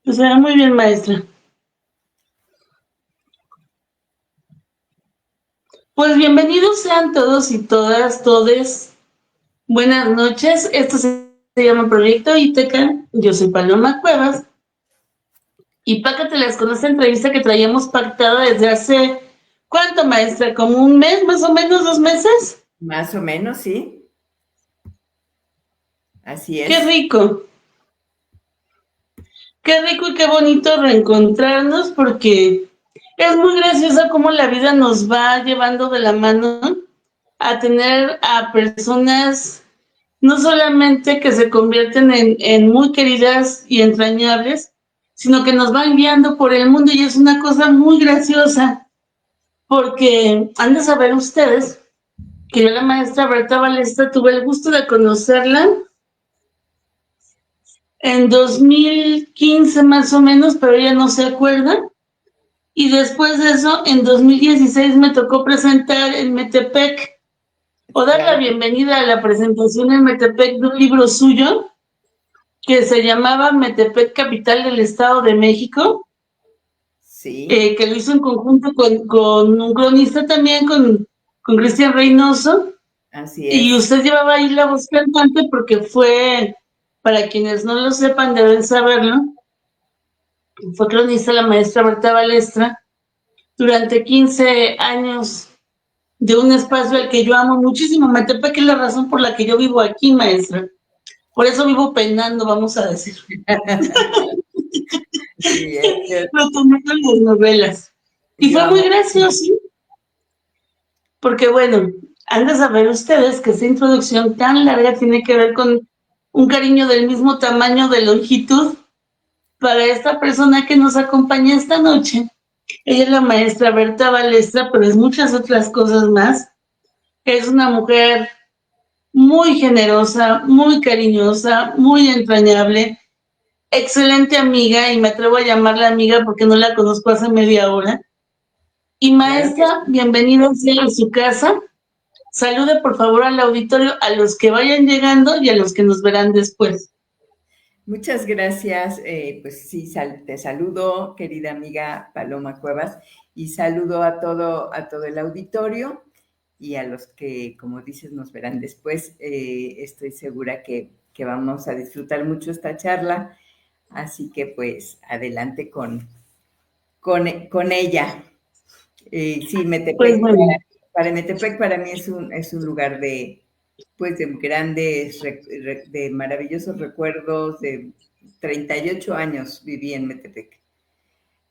O sea, muy bien, maestra. Pues bienvenidos sean todos y todas, todes. Buenas noches. Esto se llama Proyecto Íteca. Yo soy Paloma Cuevas. Y Pácate las con esta entrevista que traíamos pactada desde hace, ¿cuánto, maestra? ¿Como un mes, más o menos, 2 meses? Más o menos, sí. Así Qué es. rico. Qué rico y qué bonito reencontrarnos porque es muy graciosa cómo la vida nos va llevando de la mano a tener a personas no solamente que se convierten en muy queridas y entrañables, sino que nos van guiando por el mundo y es una cosa muy graciosa, porque han de saber ustedes que yo la maestra Berta Balestra tuve el gusto de conocerla en 2015 más o menos, pero ella no se acuerda. Y después de eso, en 2016 me tocó presentar en Metepec o dar la Claro. bienvenida a la presentación en Metepec de un libro suyo que se llamaba Metepec, capital del Estado de México, Sí, que lo hizo en conjunto con un cronista también, con Cristian Reynoso, así y es. usted llevaba ahí la voz cantante porque fue, para quienes no lo sepan, deben saberlo, fue cronista la maestra Berta Balestra durante 15 años de un espacio al que yo amo muchísimo. Metepec es la razón por la que yo vivo aquí, maestra. Por eso vivo penando, vamos a decir. Muy bien. Lo tomé con las novelas. Y Yo fue muy amo. gracioso, porque bueno, han de saber ustedes que esta introducción tan larga tiene que ver con un cariño del mismo tamaño de longitud para esta persona que nos acompaña esta noche. Ella es la maestra Berta Balestra, pero es muchas otras cosas más. Es una mujer muy generosa, muy cariñosa, muy entrañable, excelente amiga, y me atrevo a llamarla amiga porque no la conozco hace media hora. Y Claro que maestra, bienvenida sea a su casa. Salude por favor al auditorio, a los que vayan llegando y a los que nos verán después. muchas gracias. Pues sí, te saludo, querida amiga Paloma Cuevas, y saludo a todo el auditorio y a los que, como dices, nos verán después. Estoy segura que vamos a disfrutar mucho esta charla, así que pues adelante con ella. Sí, Pues Metepec, bueno, para Metepec para mí es un lugar pues, de grandes, de maravillosos recuerdos. De 38 años viví en Metepec.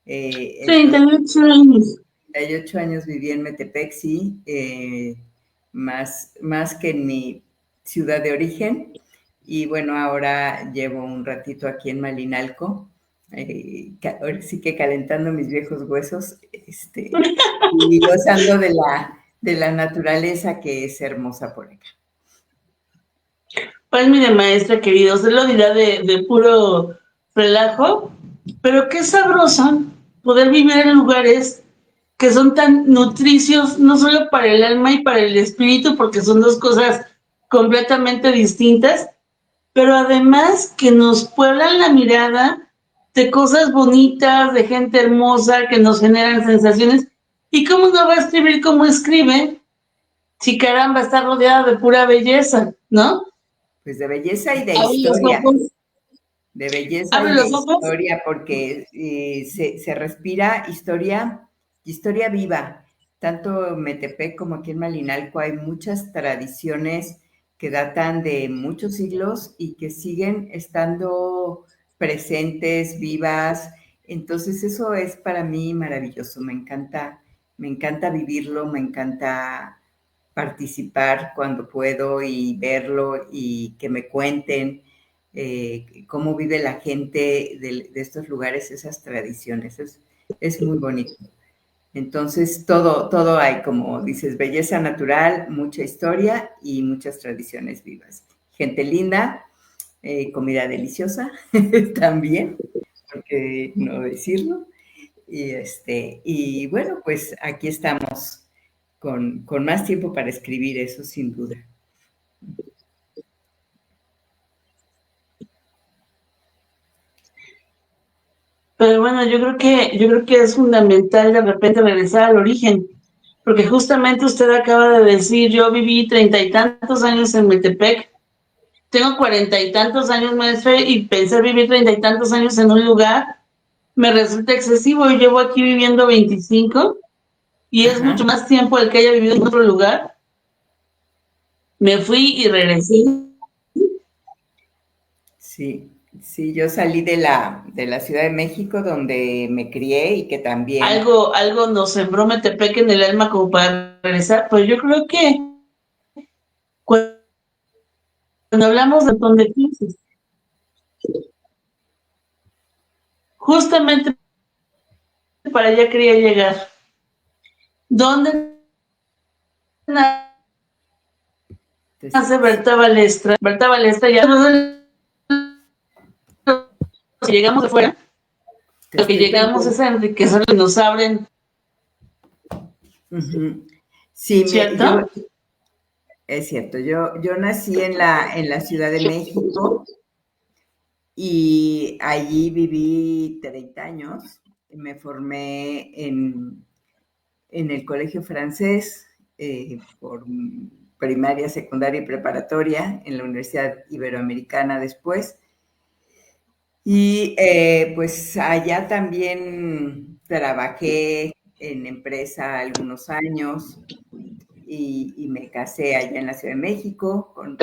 Entonces, 38 años. 38 años viví en Metepec, sí, más que en mi ciudad de origen. Y bueno, ahora llevo un ratito aquí en Malinalco, ahora sí que calentando mis viejos huesos, y gozando de la naturaleza que es hermosa por acá. Pues mire, maestra querida, usted lo dirá de puro relajo, pero qué sabroso poder vivir en lugares que son tan nutricios, no solo para el alma y para el espíritu, porque son dos cosas completamente distintas, pero además que nos pueblan la mirada de cosas bonitas, de gente hermosa, que nos generan sensaciones. ¿Y cómo no va a escribir como escribe? Si caramba, está rodeada de pura belleza, ¿no? Pues de belleza y de Abre los historia, ojos, de belleza abre y de los ojos. historia, porque se respira historia, historia viva. Tanto en Metepec como aquí en Malinalco hay muchas tradiciones que datan de muchos siglos y que siguen estando presentes, vivas. Entonces eso es para mí maravilloso. Me encanta vivirlo, me encanta participar cuando puedo y verlo y que me cuenten cómo vive la gente de estos lugares, esas tradiciones. Es muy bonito. Entonces, todo hay, como dices, belleza natural, mucha historia y muchas tradiciones vivas. Gente linda, comida deliciosa también, por qué no decirlo. Y bueno, pues aquí estamos con más tiempo para escribir eso, sin duda. Pero bueno, yo creo que es fundamental de repente regresar al origen, porque justamente usted acaba de decir, yo viví 30 y tantos años en Metepec, tengo 40 y tantos años, maestra, y pensar vivir 30 y tantos años en un lugar me resulta excesivo. Yo llevo aquí viviendo 25 y es mucho Ajá. más tiempo el que haya vivido en otro lugar. Me fui y regresé. Sí, sí, yo salí de la Ciudad de México donde me crié y que también, Algo nos sembró Metepec en el alma como para regresar, pero yo creo que cuando hablamos de montón de crisis, justamente para allá quería llegar. ¿Dónde te, nace Berta Balestra? Berta Balestra ya si llegamos de fuera, te lo que estoy llegamos perdiendo. es a enriquecer y nos abren, Ujú. Sí, yo, ¿cierto? es cierto, yo nací en la Ciudad de México y allí viví 30 años. Me formé en el colegio francés por primaria, secundaria y preparatoria, en la Universidad Iberoamericana después. Y pues allá también trabajé en empresa algunos años y me casé allá en la Ciudad de México con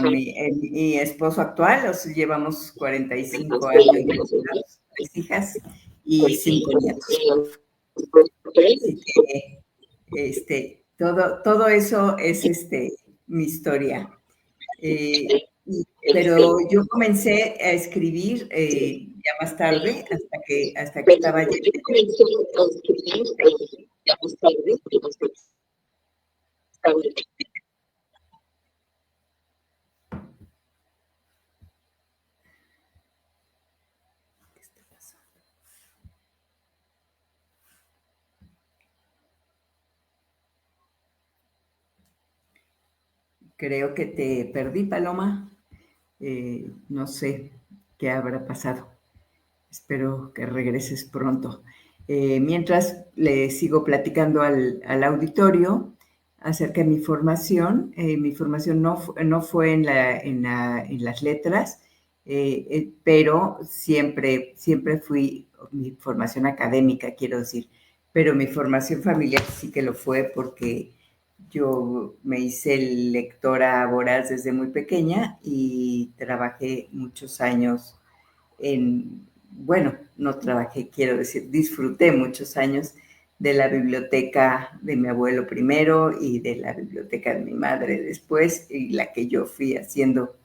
mi esposo actual, o sea, llevamos 45 años de casados, 3 hijas y 5 nietos. Así que todo eso es mi historia. Pero yo comencé a escribir ya más tarde, hasta que estaba ya. Creo que te perdí, Paloma. No sé qué habrá pasado. Espero que regreses pronto. Mientras le sigo platicando al auditorio acerca de mi formación. Mi formación no fue en las letras, pero siempre fui, mi formación académica, quiero decir, pero mi formación familiar sí que lo fue porque yo me hice lectora voraz desde muy pequeña y trabajé muchos años bueno, no trabajé, quiero decir, disfruté muchos años de la biblioteca de mi abuelo primero y de la biblioteca de mi madre después, y la que yo fui haciendo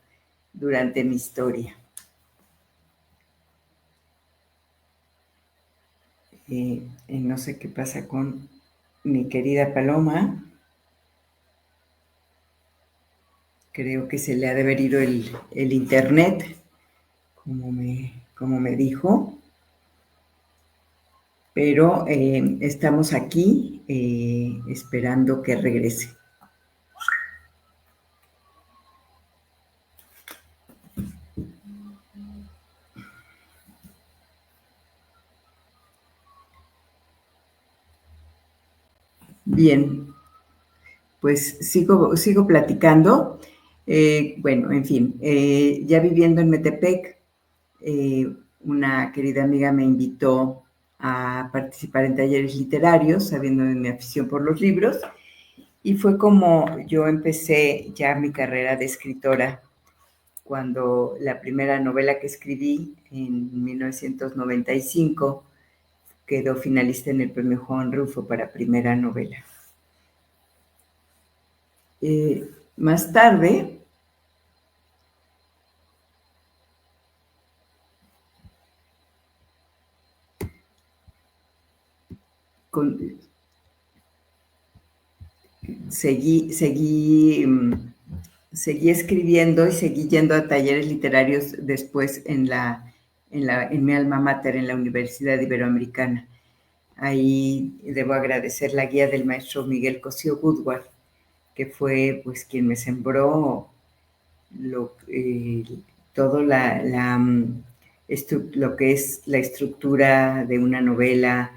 durante mi historia. No sé qué pasa con mi querida Paloma. Creo que se le ha de haber ido el internet, como me dijo. Pero estamos aquí esperando que regrese. Bien, pues sigo platicando. Bueno, en fin, ya viviendo en Metepec, una querida amiga me invitó a participar en talleres literarios, sabiendo de mi afición por los libros, y fue como yo empecé ya mi carrera de escritora, cuando la primera novela que escribí en 1995 quedó finalista en el premio Juan Rulfo para primera novela. Más tarde, con, seguí escribiendo y seguí yendo a talleres literarios después en mi alma mater, en la Universidad Iberoamericana. Ahí debo agradecer la guía del maestro Miguel Cosío Woodward, que fue pues quien me sembró lo, todo lo que es la estructura de una novela,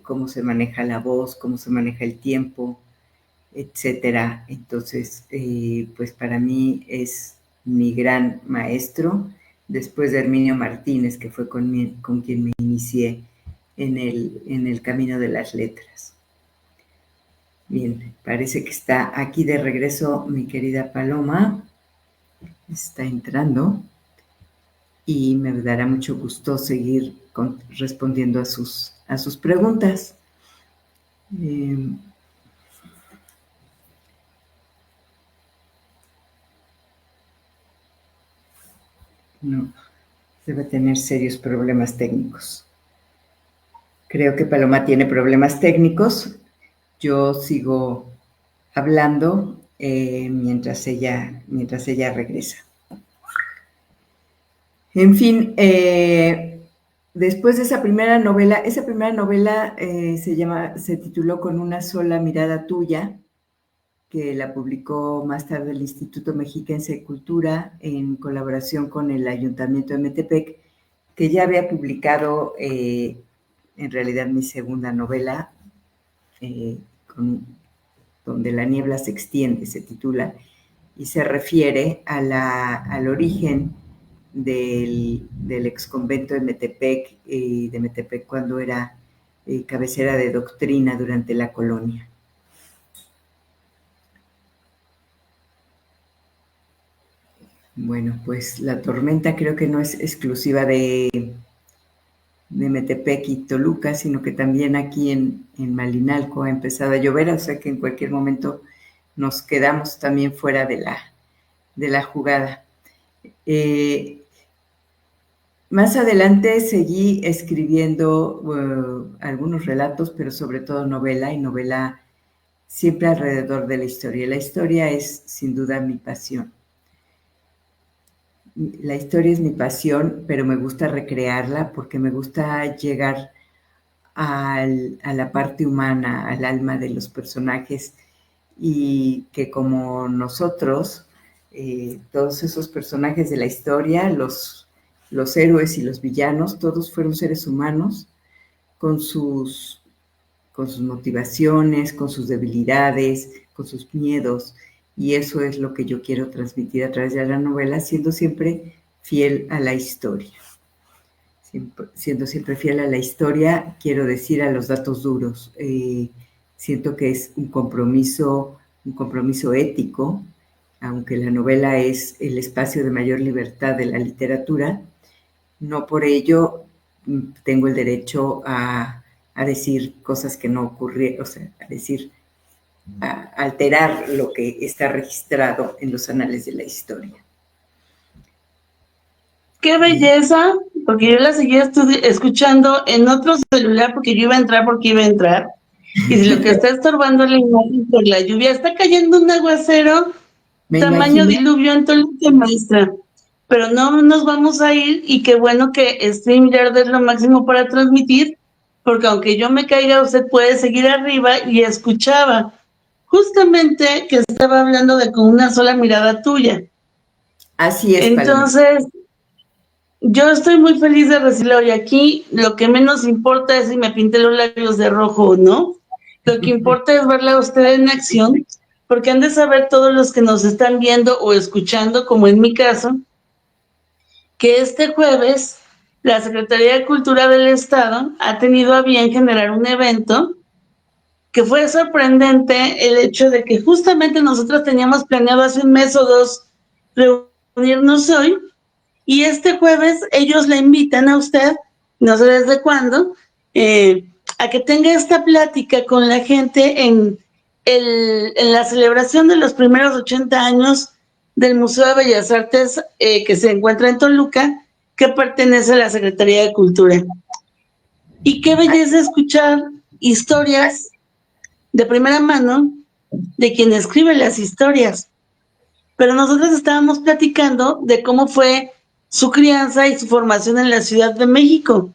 cómo se maneja la voz, cómo se maneja el tiempo, etcétera. Entonces, pues para mí es mi gran maestro, después de Herminio Martínez, que fue con quien me inicié en el camino de las letras. Bien, parece que está aquí de regreso mi querida Paloma. Está entrando y me dará mucho gusto seguir respondiendo a sus preguntas. No, debe tener serios problemas técnicos. Creo que Paloma tiene problemas técnicos. Yo sigo hablando mientras ella regresa. En fin, después de esa primera novela se tituló Con una sola mirada tuya, que la publicó más tarde el Instituto Mexiquense de Cultura en colaboración con el Ayuntamiento de Metepec, que ya había publicado en realidad mi segunda novela, Donde la niebla se extiende, se titula, y se refiere al origen del exconvento de Metepec, cuando era cabecera de doctrina durante la colonia. Bueno, pues la tormenta creo que no es exclusiva de Metepec y Toluca, sino que también aquí en Malinalco ha empezado a llover, o sea que en cualquier momento nos quedamos también fuera de la jugada. Más adelante seguí escribiendo algunos relatos, pero sobre todo novela siempre alrededor de la historia. La historia es sin duda mi pasión. La historia es mi pasión, pero me gusta recrearla porque me gusta llegar a la parte humana, al alma de los personajes, y que como nosotros, todos esos personajes de la historia, los héroes y los villanos, todos fueron seres humanos con sus motivaciones, con sus debilidades, con sus miedos, y eso es lo que yo quiero transmitir a través de la novela, siendo siempre fiel a la historia. Siendo siempre fiel a la historia, quiero decir, a los datos duros. Siento que es un compromiso ético, aunque la novela es el espacio de mayor libertad de la literatura, no por ello tengo el derecho a decir cosas que no ocurrieron, o sea, a alterar lo que está registrado en los anales de la historia. ¡Qué belleza! Porque yo la seguía escuchando en otro celular porque yo iba a entrar. Y si lo que está estorbando la imagen por la lluvia, está cayendo un aguacero tamaño diluvio en Toluca, maestra. Pero no nos vamos a ir, y qué bueno que StreamYard es lo máximo para transmitir, porque aunque yo me caiga, usted puede seguir arriba, y escuchaba justamente que estaba hablando de Con una sola mirada tuya. Así es, entonces, yo estoy muy feliz de recibirla hoy aquí. Lo que menos importa es si me pinté los labios de rojo o no. Lo que importa es verla a usted en acción, porque han de saber todos los que nos están viendo o escuchando, como en mi caso, que este jueves la Secretaría de Cultura del Estado ha tenido a bien generar un evento que fue sorprendente, el hecho de que justamente nosotros teníamos planeado hace un mes o dos reunirnos hoy, y este jueves ellos le invitan a usted, no sé desde cuándo, a que tenga esta plática con la gente en la celebración de los primeros 80 años del Museo de Bellas Artes, que se encuentra en Toluca, que pertenece a la Secretaría de Cultura. Y qué belleza escuchar historias de primera mano de quien escribe las historias. Pero nosotros estábamos platicando de cómo fue su crianza y su formación en la Ciudad de México.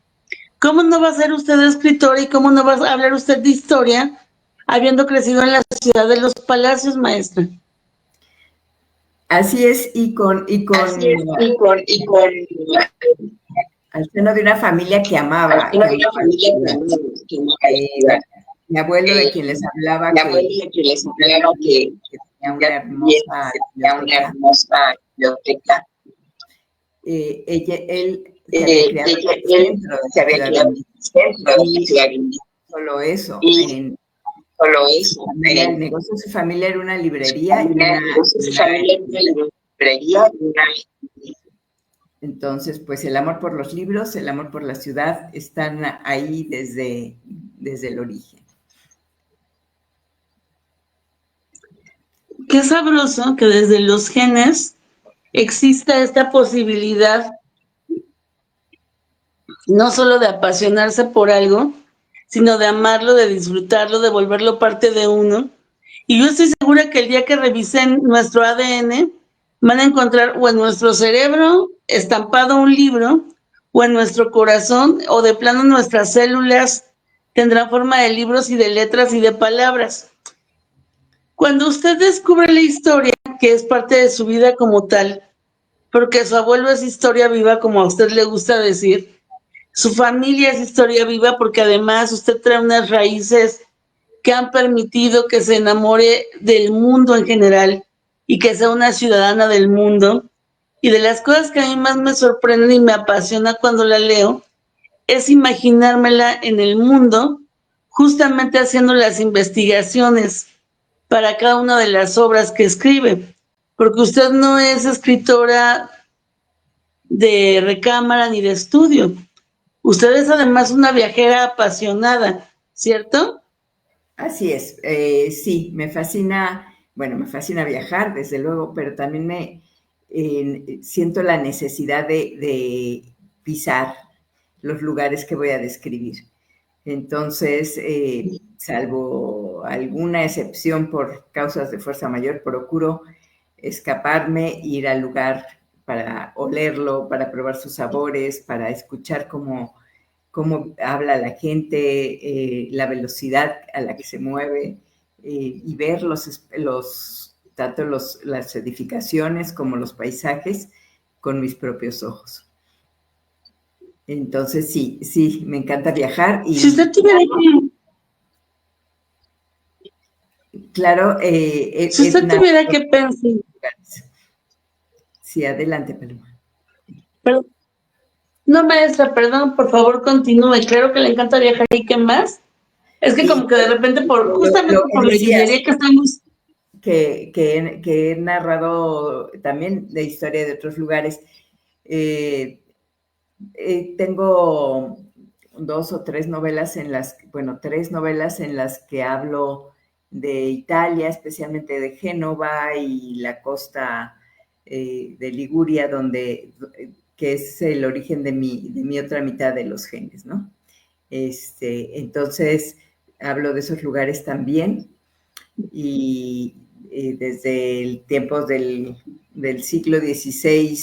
¿Cómo no va a ser usted escritora y cómo no va a hablar usted de historia habiendo crecido en la ciudad de los palacios, maestra? Así es, y con Al seno de una familia que amaba, Al seno de una familia que amaba. Mi abuelo, de quien les hablaba, que tenía una hermosa biblioteca. Él se había criado en el centro de la Ciudad de México. Solo eso. El negocio de su familia era una librería. Entonces, pues el amor por los libros, el amor por la ciudad están ahí desde el origen. Qué sabroso que desde los genes exista esta posibilidad no solo de apasionarse por algo, sino de amarlo, de disfrutarlo, de volverlo parte de uno. Y yo estoy segura que el día que revisen nuestro ADN, van a encontrar o en nuestro cerebro estampado un libro, o en nuestro corazón, o de plano nuestras células tendrán forma de libros y de letras y de palabras. Cuando usted descubre la historia, que es parte de su vida como tal, porque su abuelo es historia viva, como a usted le gusta decir, su familia es historia viva, porque además usted trae unas raíces que han permitido que se enamore del mundo en general y que sea una ciudadana del mundo. Y de las cosas que a mí más me sorprenden y me apasiona cuando la leo, es imaginármela en el mundo, justamente haciendo las investigaciones para cada una de las obras que escribe, porque usted no es escritora de recámara ni de estudio. Usted es además una viajera apasionada, ¿cierto? Así es, sí, me fascina viajar, desde luego, pero también siento la necesidad de pisar los lugares que voy a describir. Entonces, salvo alguna excepción por causas de fuerza mayor, procuro escaparme, ir al lugar para olerlo, para probar sus sabores, para escuchar cómo habla la gente, la velocidad a la que se mueve, y ver tanto las edificaciones como los paisajes con mis propios ojos. Entonces, sí, me encanta viajar. Y si usted tuviera que... Claro. Si usted tuviera que pensar... Sí, adelante, Paloma. Perdón. No, maestra, perdón, por favor, continúe. Claro que le encanta viajar. ¿Y qué más? Es que como que de repente, justamente por la ingeniería que estamos... Que he narrado también de historia de otros lugares. Tengo 2 o 3 novelas tres novelas en las que hablo de Italia, especialmente de Génova y la costa de Liguria, que es el origen de mi otra mitad de los genes, ¿no? Entonces, hablo de esos lugares también, y desde tiempos del siglo XVI,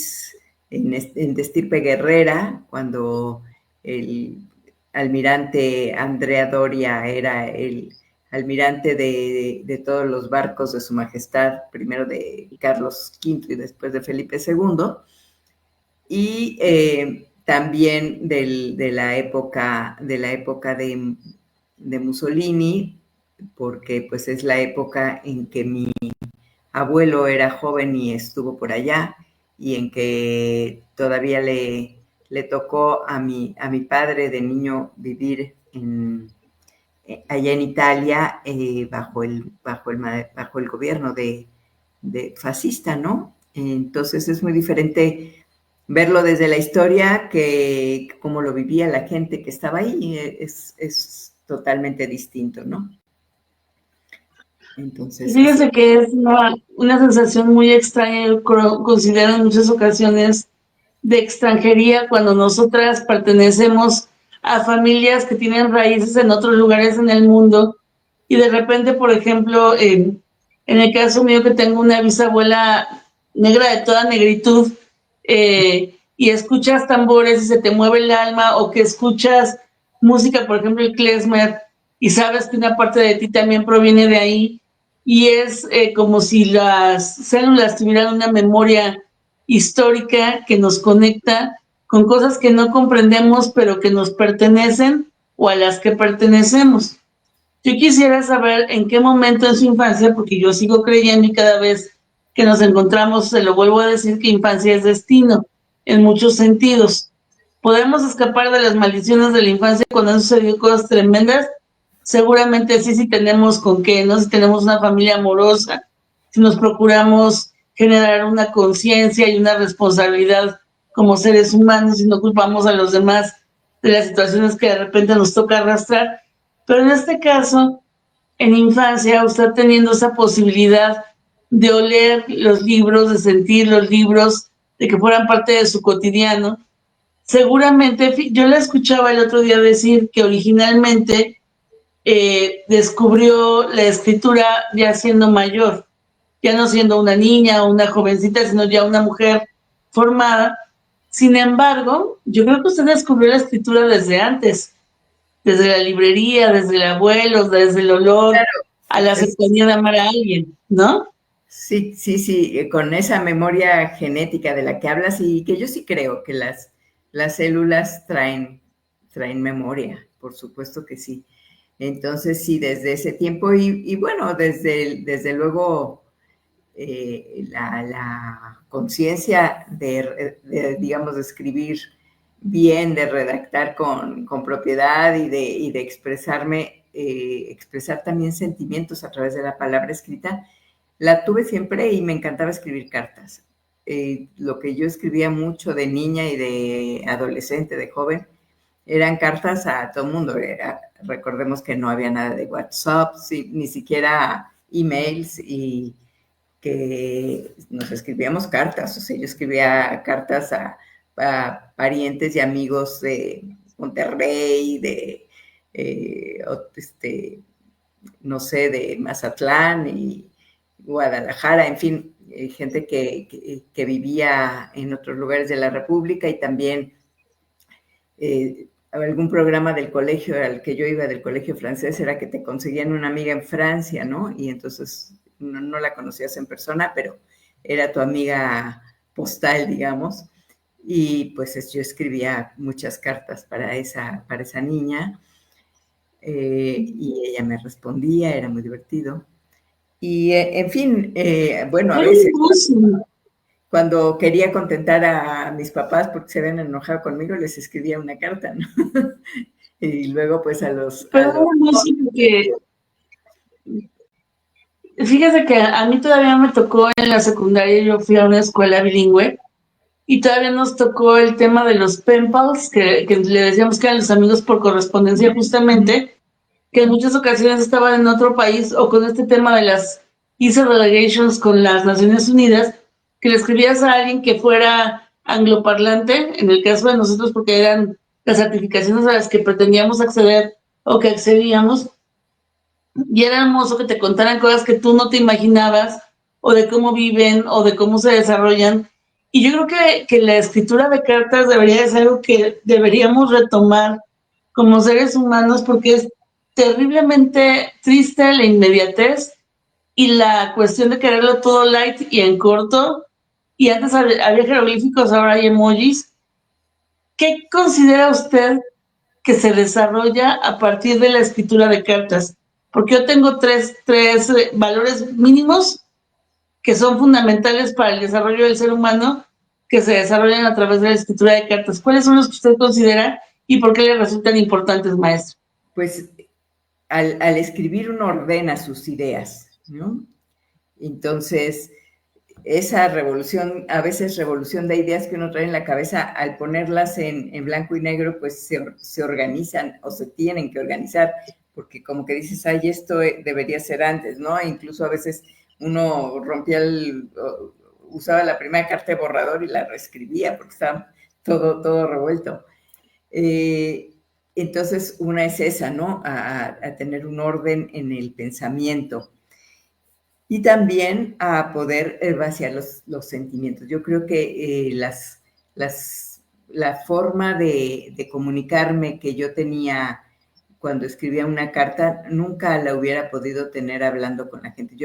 en de estirpe guerrera, cuando el almirante Andrea Doria era el almirante de todos los barcos de su majestad, primero de Carlos V y después de Felipe II, y también de la época de Mussolini, porque pues es la época en que mi abuelo era joven y estuvo por allá, y en que todavía le tocó a mi padre de niño vivir allá en Italia, bajo el gobierno de fascista, ¿no? Entonces es muy diferente verlo desde la historia que cómo lo vivía la gente que estaba ahí. Es totalmente distinto, ¿no? Entonces, fíjese que es una sensación muy extraña. Yo considero en muchas ocasiones de extranjería cuando nosotras pertenecemos a familias que tienen raíces en otros lugares en el mundo, y de repente, por ejemplo, en el caso mío, que tengo una bisabuela negra de toda negritud, y escuchas tambores y se te mueve el alma, o que escuchas música, por ejemplo, el klezmer, y sabes que una parte de ti también proviene de ahí, y es como si las células tuvieran una memoria histórica que nos conecta con cosas que no comprendemos, pero que nos pertenecen o a las que pertenecemos. Yo quisiera saber en qué momento en su infancia, porque yo sigo creyendo y cada vez que nos encontramos, se lo vuelvo a decir, que infancia es destino, en muchos sentidos. ¿Podemos escapar de las maldiciones de la infancia cuando han sucedido cosas tremendas? Seguramente sí, si tenemos con qué, ¿no? Si tenemos una familia amorosa, si nos procuramos generar una conciencia y una responsabilidad como seres humanos y no culpamos a los demás de las situaciones que de repente nos toca arrastrar. Pero en este caso, en infancia, usted teniendo esa posibilidad de oler los libros, de sentir los libros, de que fueran parte de su cotidiano, seguramente, yo la escuchaba el otro día decir que originalmente descubrió la escritura ya siendo mayor, ya no siendo una niña o una jovencita, sino ya una mujer formada. Sin embargo, yo creo que usted descubrió la escritura desde antes, desde la librería, desde el abuelo, desde el olor, Claro, a la cercanía de amar a alguien, ¿no? sí, sí, sí, con esa memoria genética de la que hablas y que yo sí creo que las células traen memoria, por supuesto que sí. Entonces, sí, desde ese tiempo y bueno, desde luego la conciencia digamos, de escribir bien, de redactar con propiedad y de expresarme, expresar también sentimientos a través de la palabra escrita, la tuve siempre y me encantaba escribir cartas. Lo que yo escribía mucho de niña y de adolescente, de joven, eran cartas a todo el mundo. Recordemos que no había nada de WhatsApp, ni siquiera emails, y que nos escribíamos cartas. O sea, yo escribía cartas a parientes y amigos de Monterrey, no sé, de Mazatlán y Guadalajara, en fin, gente que vivía en otros lugares de la República, y también algún programa del colegio al que yo iba, del colegio francés, era que te conseguían una amiga en Francia, ¿no? Y entonces no la conocías en persona, pero era tu amiga postal, digamos. Y pues yo escribía muchas cartas para esa niña, y ella me respondía, era muy divertido. Y en fin, bueno, a veces cuando quería contentar a mis papás porque se habían enojado conmigo, les escribía una carta, ¿no? Y luego pues Pero que fíjese que a mí todavía me tocó en la secundaria, yo fui a una escuela bilingüe y todavía nos tocó el tema de los pen pals, que le decíamos que eran los amigos por correspondencia justamente, que en muchas ocasiones estaban en otro país o con este tema de las ISO delegations con las Naciones Unidas, que le escribías a alguien que fuera angloparlante, en el caso de nosotros porque eran las certificaciones a las que pretendíamos acceder o que accedíamos, y era hermoso que te contaran cosas que tú no te imaginabas, o de cómo viven, o de cómo se desarrollan. Y yo creo que la escritura de cartas debería ser algo que deberíamos retomar como seres humanos, porque es terriblemente triste la inmediatez y la cuestión de quererlo todo light y en corto. Y antes había jeroglíficos, ahora hay emojis. ¿Qué considera usted que se desarrolla a partir de la escritura de cartas? Porque yo tengo tres valores mínimos que son fundamentales para el desarrollo del ser humano, que se desarrollan a través de la escritura de cartas. ¿Cuáles son los que usted considera y por qué le resultan importantes, maestro? Pues al escribir uno ordena sus ideas, ¿no? Entonces, esa revolución, a veces revolución de ideas que uno trae en la cabeza, al ponerlas en blanco y negro, pues se organizan o se tienen que organizar, porque como que dices, ay, esto debería ser antes, ¿no? E incluso a veces uno usaba la primera carta de borrador y la reescribía porque estaba todo revuelto. Entonces, una es esa, ¿no? A tener un orden en el pensamiento. Y también a poder vaciar los sentimientos. Yo creo que la forma de comunicarme que yo tenía cuando escribía una carta, nunca la hubiera podido tener hablando con la gente.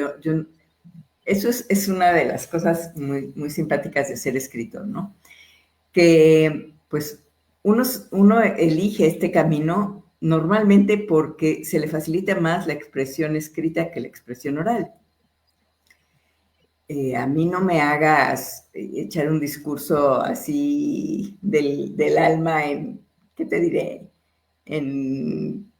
Eso es una de las cosas muy, muy simpáticas de ser escritor, ¿no? Que pues uno elige este camino normalmente porque se le facilita más la expresión escrita que la expresión oral. A mí no me hagas echar un discurso así del alma en, ¿qué te diré? En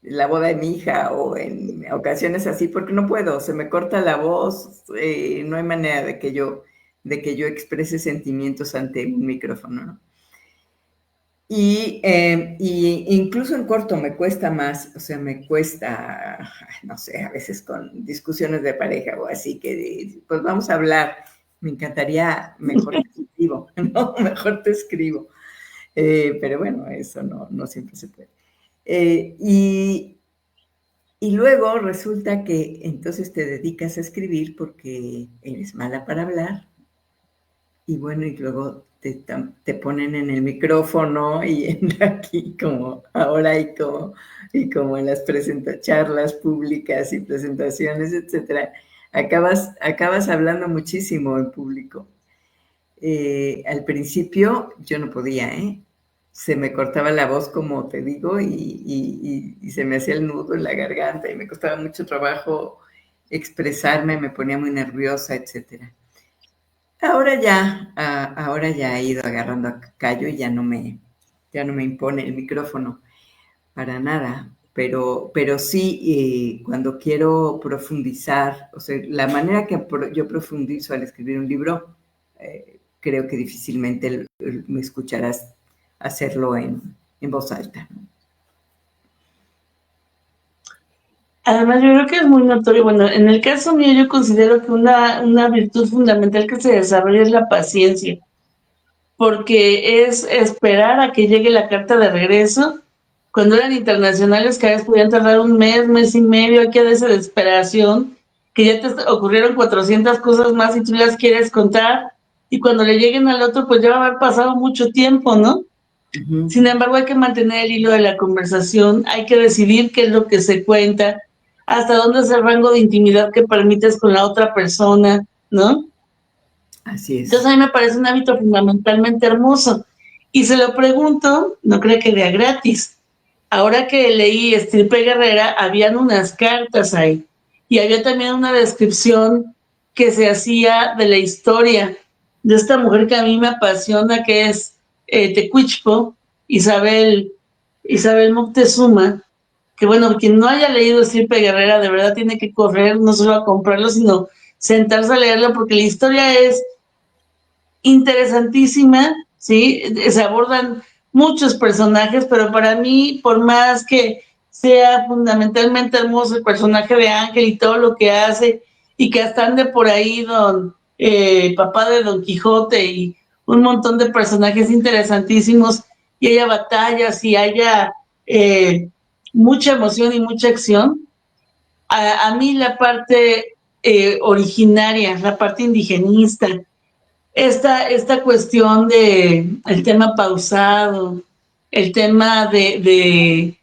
la boda de mi hija o en ocasiones así, porque no puedo, se me corta la voz, no hay manera de que yo exprese sentimientos ante un micrófono, ¿no? Y incluso en corto me cuesta más, o sea, me cuesta, no sé, a veces con discusiones de pareja o así, que pues vamos a hablar, me encantaría, mejor te escribo, ¿no? Mejor te escribo. Pero bueno, eso no siempre se puede. Y luego resulta que entonces te dedicas a escribir porque eres mala para hablar. Y bueno, y luego te ponen en el micrófono y aquí como ahora y como en las charlas públicas y presentaciones, etcétera, acabas hablando muchísimo en público. Al principio yo no podía, se me cortaba la voz, como te digo, y se me hacía el nudo en la garganta y me costaba mucho trabajo expresarme, me ponía muy nerviosa, etcétera. Ahora ya he ido agarrando callo y ya no me impone el micrófono para nada, pero sí, cuando quiero profundizar, o sea, la manera que yo profundizo al escribir un libro, creo que difícilmente me escucharás hacerlo en voz alta, ¿no? Además, yo creo que es muy notorio. Bueno, en el caso mío, yo considero que una virtud fundamental que se desarrolla es la paciencia, porque es esperar a que llegue la carta de regreso. Cuando eran internacionales, cada vez podían tardar un mes y medio, aquí de esa desesperación, que ya te ocurrieron 400 cosas más y tú las quieres contar, y cuando le lleguen al otro, pues ya va a haber pasado mucho tiempo, ¿no? Uh-huh. Sin embargo, hay que mantener el hilo de la conversación, hay que decidir qué es lo que se cuenta, hasta dónde es el rango de intimidad que permites con la otra persona, ¿no? Así es. Entonces a mí me parece un hábito fundamentalmente hermoso. Y se lo pregunto, no creo que sea gratis. Ahora que leí Estirpe Guerrera, habían unas cartas ahí. Y había también una descripción que se hacía de la historia de esta mujer que a mí me apasiona, que es Tecuichpo, Isabel Moctezuma, que bueno, quien no haya leído Estirpe Guerrera, de verdad tiene que correr, no solo a comprarlo, sino sentarse a leerlo, porque la historia es interesantísima, ¿sí? Se abordan muchos personajes, pero para mí, por más que sea fundamentalmente hermoso el personaje de Ángel y todo lo que hace, y que hasta ande por ahí papá de Don Quijote y un montón de personajes interesantísimos, y haya batallas y haya mucha emoción y mucha acción, a mí la parte originaria, la parte indigenista, esta cuestión de el tema pausado, el tema de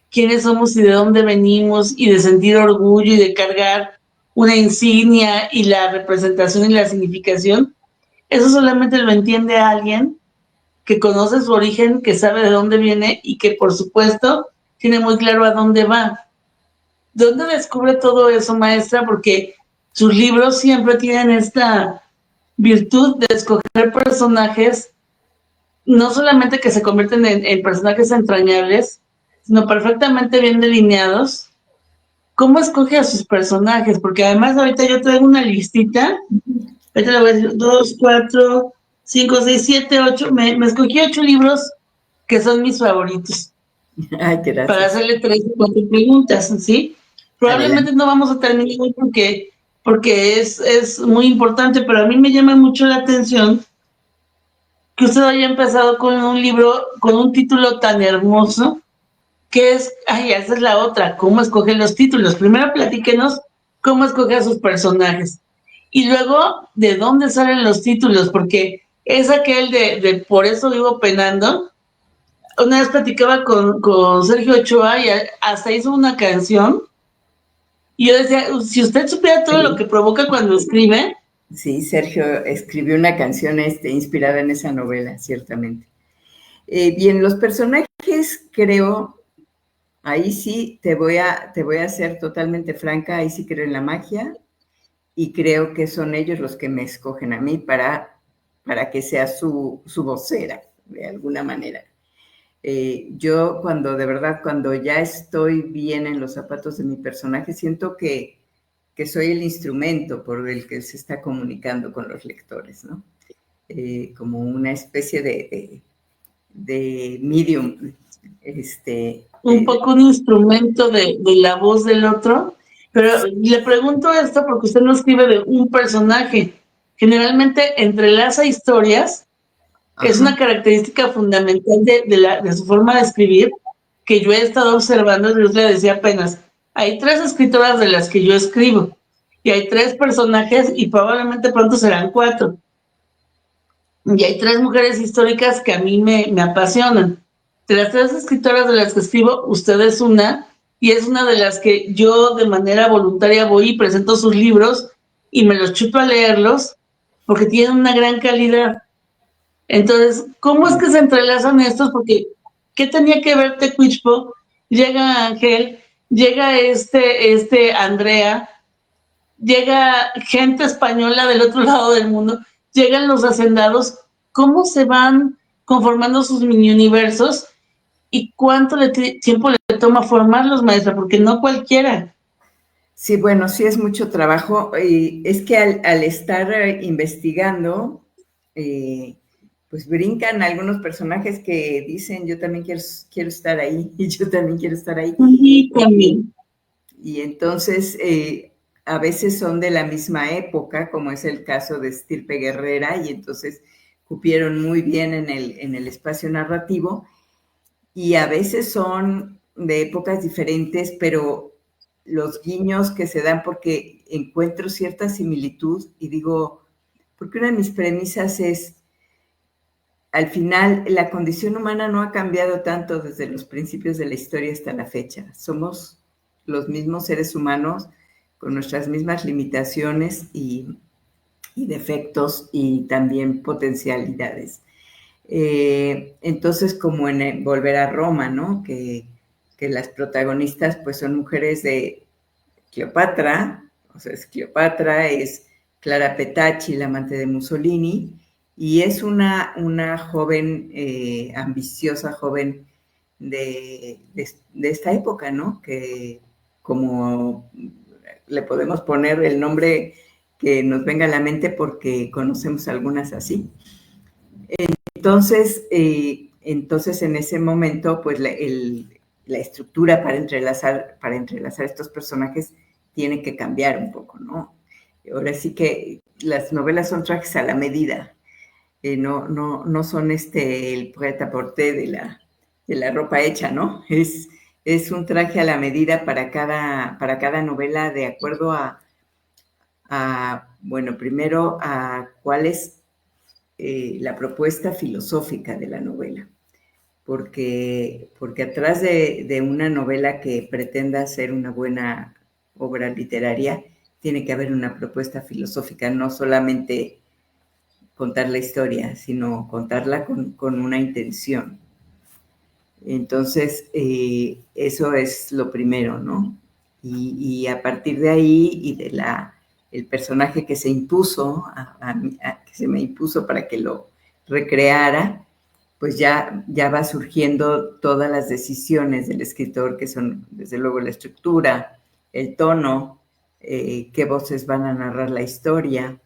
quiénes somos y de dónde venimos y de sentir orgullo y de cargar una insignia y la representación y la significación, eso solamente lo entiende alguien que conoce su origen, que sabe de dónde viene y que por supuesto tiene muy claro a dónde va. ¿Dónde descubre todo eso, maestra? Porque sus libros siempre tienen esta virtud de escoger personajes, no solamente que se convierten en personajes entrañables, sino perfectamente bien delineados. ¿Cómo escoge a sus personajes? Porque además ahorita yo traigo una listita, ahorita le voy a decir 2, 4, 5, 6, 7, 8, me escogí 8 libros que son mis favoritos. Ay, gracias. Para hacerle 3 o 4 preguntas, ¿sí? Probablemente no vamos a terminar porque es muy importante, pero a mí me llama mucho la atención que usted haya empezado con un libro con un título tan hermoso, que es, esa es la otra, cómo escoger los títulos. Primero platíquenos cómo escoge a sus personajes y luego de dónde salen los títulos, porque es aquel de Por eso vivo penando. Una vez platicaba con Sergio Ochoa y hasta hizo una canción y yo decía, si usted supiera todo lo que provoca cuando escribe. Sí, Sergio escribió una canción inspirada en esa novela, ciertamente. Bien, los personajes creo, ahí sí te voy a ser totalmente franca, ahí sí creo en la magia y creo que son ellos los que me escogen a mí para que sea su vocera, de alguna manera. Yo cuando ya estoy bien en los zapatos de mi personaje, siento que soy el instrumento por el que se está comunicando con los lectores, ¿no? Como una especie de medium. Un poco un instrumento de la voz del otro, pero le pregunto esto porque usted no escribe de un personaje. Generalmente entrelaza historias. Ajá. Es una característica fundamental de su forma de escribir que yo he estado observando. Yo le decía apenas, hay 3 escritoras de las que yo escribo y hay 3 personajes y probablemente pronto serán 4. Y hay 3 mujeres históricas que a mí me apasionan. De las 3 escritoras de las que escribo, usted es una, y es una de las que yo de manera voluntaria voy y presento sus libros y me los chuto a leerlos porque tienen una gran calidad. Entonces, ¿cómo es que se entrelazan estos? Porque, ¿qué tenía que ver Tecuichpo? Llega Ángel, llega Andrea, llega gente española del otro lado del mundo, llegan los hacendados, ¿cómo se van conformando sus mini universos y cuánto tiempo le toma formarlos, maestra? Porque no cualquiera. Sí, bueno, sí es mucho trabajo y es que al estar investigando, pues brincan algunos personajes que dicen, yo también quiero estar ahí y yo también quiero estar ahí. Sí, también. Y entonces, a veces son de la misma época, como es el caso de Estirpe Guerrera, y entonces cupieron muy bien en el espacio narrativo, y a veces son de épocas diferentes, pero los guiños que se dan porque encuentro cierta similitud y digo, porque una de mis premisas es, al final, la condición humana no ha cambiado tanto desde los principios de la historia hasta la fecha. Somos los mismos seres humanos con nuestras mismas limitaciones y defectos y también potencialidades. Entonces, como en Volver a Roma, ¿no? Que las protagonistas pues son mujeres de Cleopatra, o sea, es Cleopatra, es Clara Petacci, la amante de Mussolini, y es una joven, ambiciosa joven de esta época, ¿no? Que como le podemos poner el nombre que nos venga a la mente porque conocemos algunas así. Entonces, en ese momento, pues la estructura para entrelazar estos personajes tiene que cambiar un poco, ¿no? Ahora sí que las novelas son trajes a la medida, no son el prêt-à-porter de la ropa hecha, ¿no? Es un traje a la medida para cada novela de acuerdo a bueno, primero a cuál es la propuesta filosófica de la novela. Porque atrás de una novela que pretenda ser una buena obra literaria, tiene que haber una propuesta filosófica, no solamente contar la historia, sino contarla con una intención. Entonces, eso es lo primero, ¿no? Y a partir de ahí y de el personaje que se impuso, que se me impuso para que lo recreara, pues ya va surgiendo todas las decisiones del escritor, que son, desde luego, la estructura, el tono, qué voces van a narrar la historia,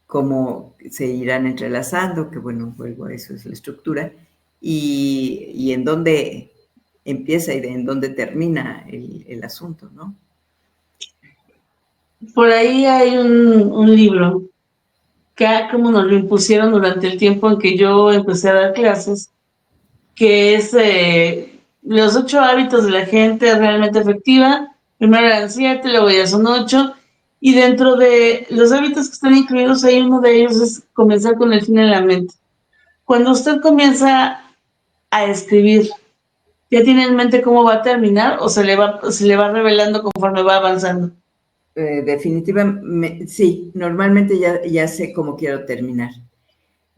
cómo se irán entrelazando, que bueno, vuelvo a eso, es la estructura, y en dónde empieza y en dónde termina el asunto, ¿no? Por ahí hay un libro que como nos lo impusieron durante el tiempo en que yo empecé a dar clases, que es los 8 hábitos de la gente realmente efectiva. Primero eran 7, luego ya son 8, y dentro de los hábitos que están incluidos ahí, uno de ellos es comenzar con el fin en la mente. Cuando usted comienza a escribir, ¿ya tiene en mente cómo va a terminar o se le va revelando conforme va avanzando? Definitivamente, sí, normalmente ya sé cómo quiero terminar.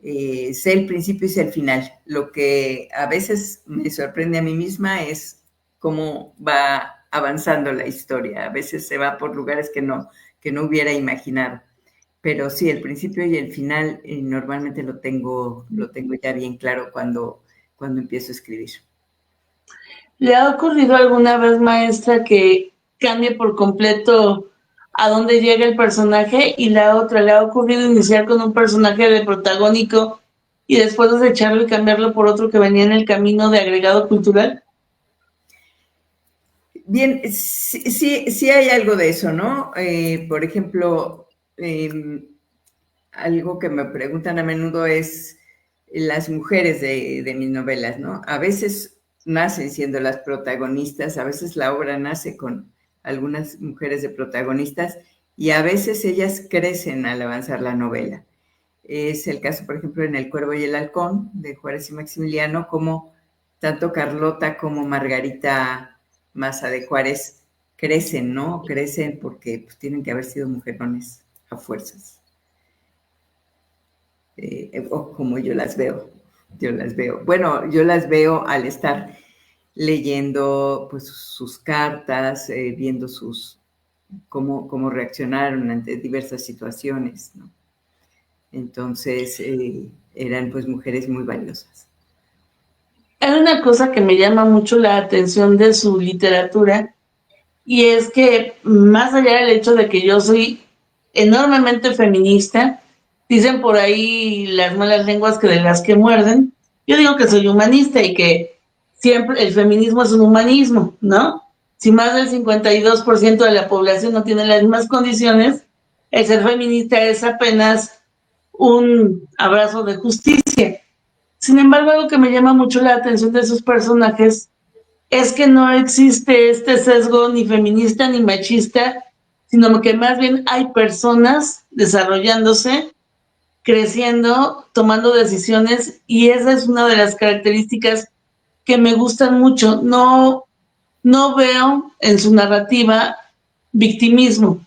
sé el principio y sé el final. Lo que a veces me sorprende a mí misma es cómo va avanzando la historia. A veces se va por lugares que no hubiera imaginado. Pero sí, el principio y el final normalmente lo tengo ya bien claro cuando empiezo a escribir. ¿Le ha ocurrido alguna vez, maestra, que cambie por completo a dónde llega el personaje? Y la otra, ¿le ha ocurrido iniciar con un personaje de protagónico y después desecharlo y cambiarlo por otro que venía en el camino de agregado cultural? Bien, sí hay algo de eso, ¿no? Por ejemplo, algo que me preguntan a menudo es las mujeres de mis novelas, ¿no? A veces nacen siendo las protagonistas, a veces la obra nace con algunas mujeres de protagonistas y a veces ellas crecen al avanzar la novela. Es el caso, por ejemplo, en El Cuervo y el Halcón, de Juárez y Maximiliano, como tanto Carlota como Margarita Maza de Juárez crecen, ¿no? Crecen porque pues, tienen que haber sido mujerones a fuerzas. O como yo las veo. Bueno, yo las veo al estar leyendo pues sus cartas, viendo cómo reaccionaron ante diversas situaciones, ¿no? Entonces, eran pues mujeres muy valiosas. Hay una cosa que me llama mucho la atención de su literatura y es que más allá del hecho de que yo soy enormemente feminista, dicen por ahí las malas lenguas que de las que muerden, yo digo que soy humanista y que siempre el feminismo es un humanismo, ¿no? Si más del 52% de la población no tiene las mismas condiciones, el ser feminista es apenas un abrazo de justicia. Sin embargo, algo que me llama mucho la atención de sus personajes es que no existe este sesgo ni feminista ni machista, sino que más bien hay personas desarrollándose, creciendo, tomando decisiones, y esa es una de las características que me gustan mucho. No veo en su narrativa victimismo.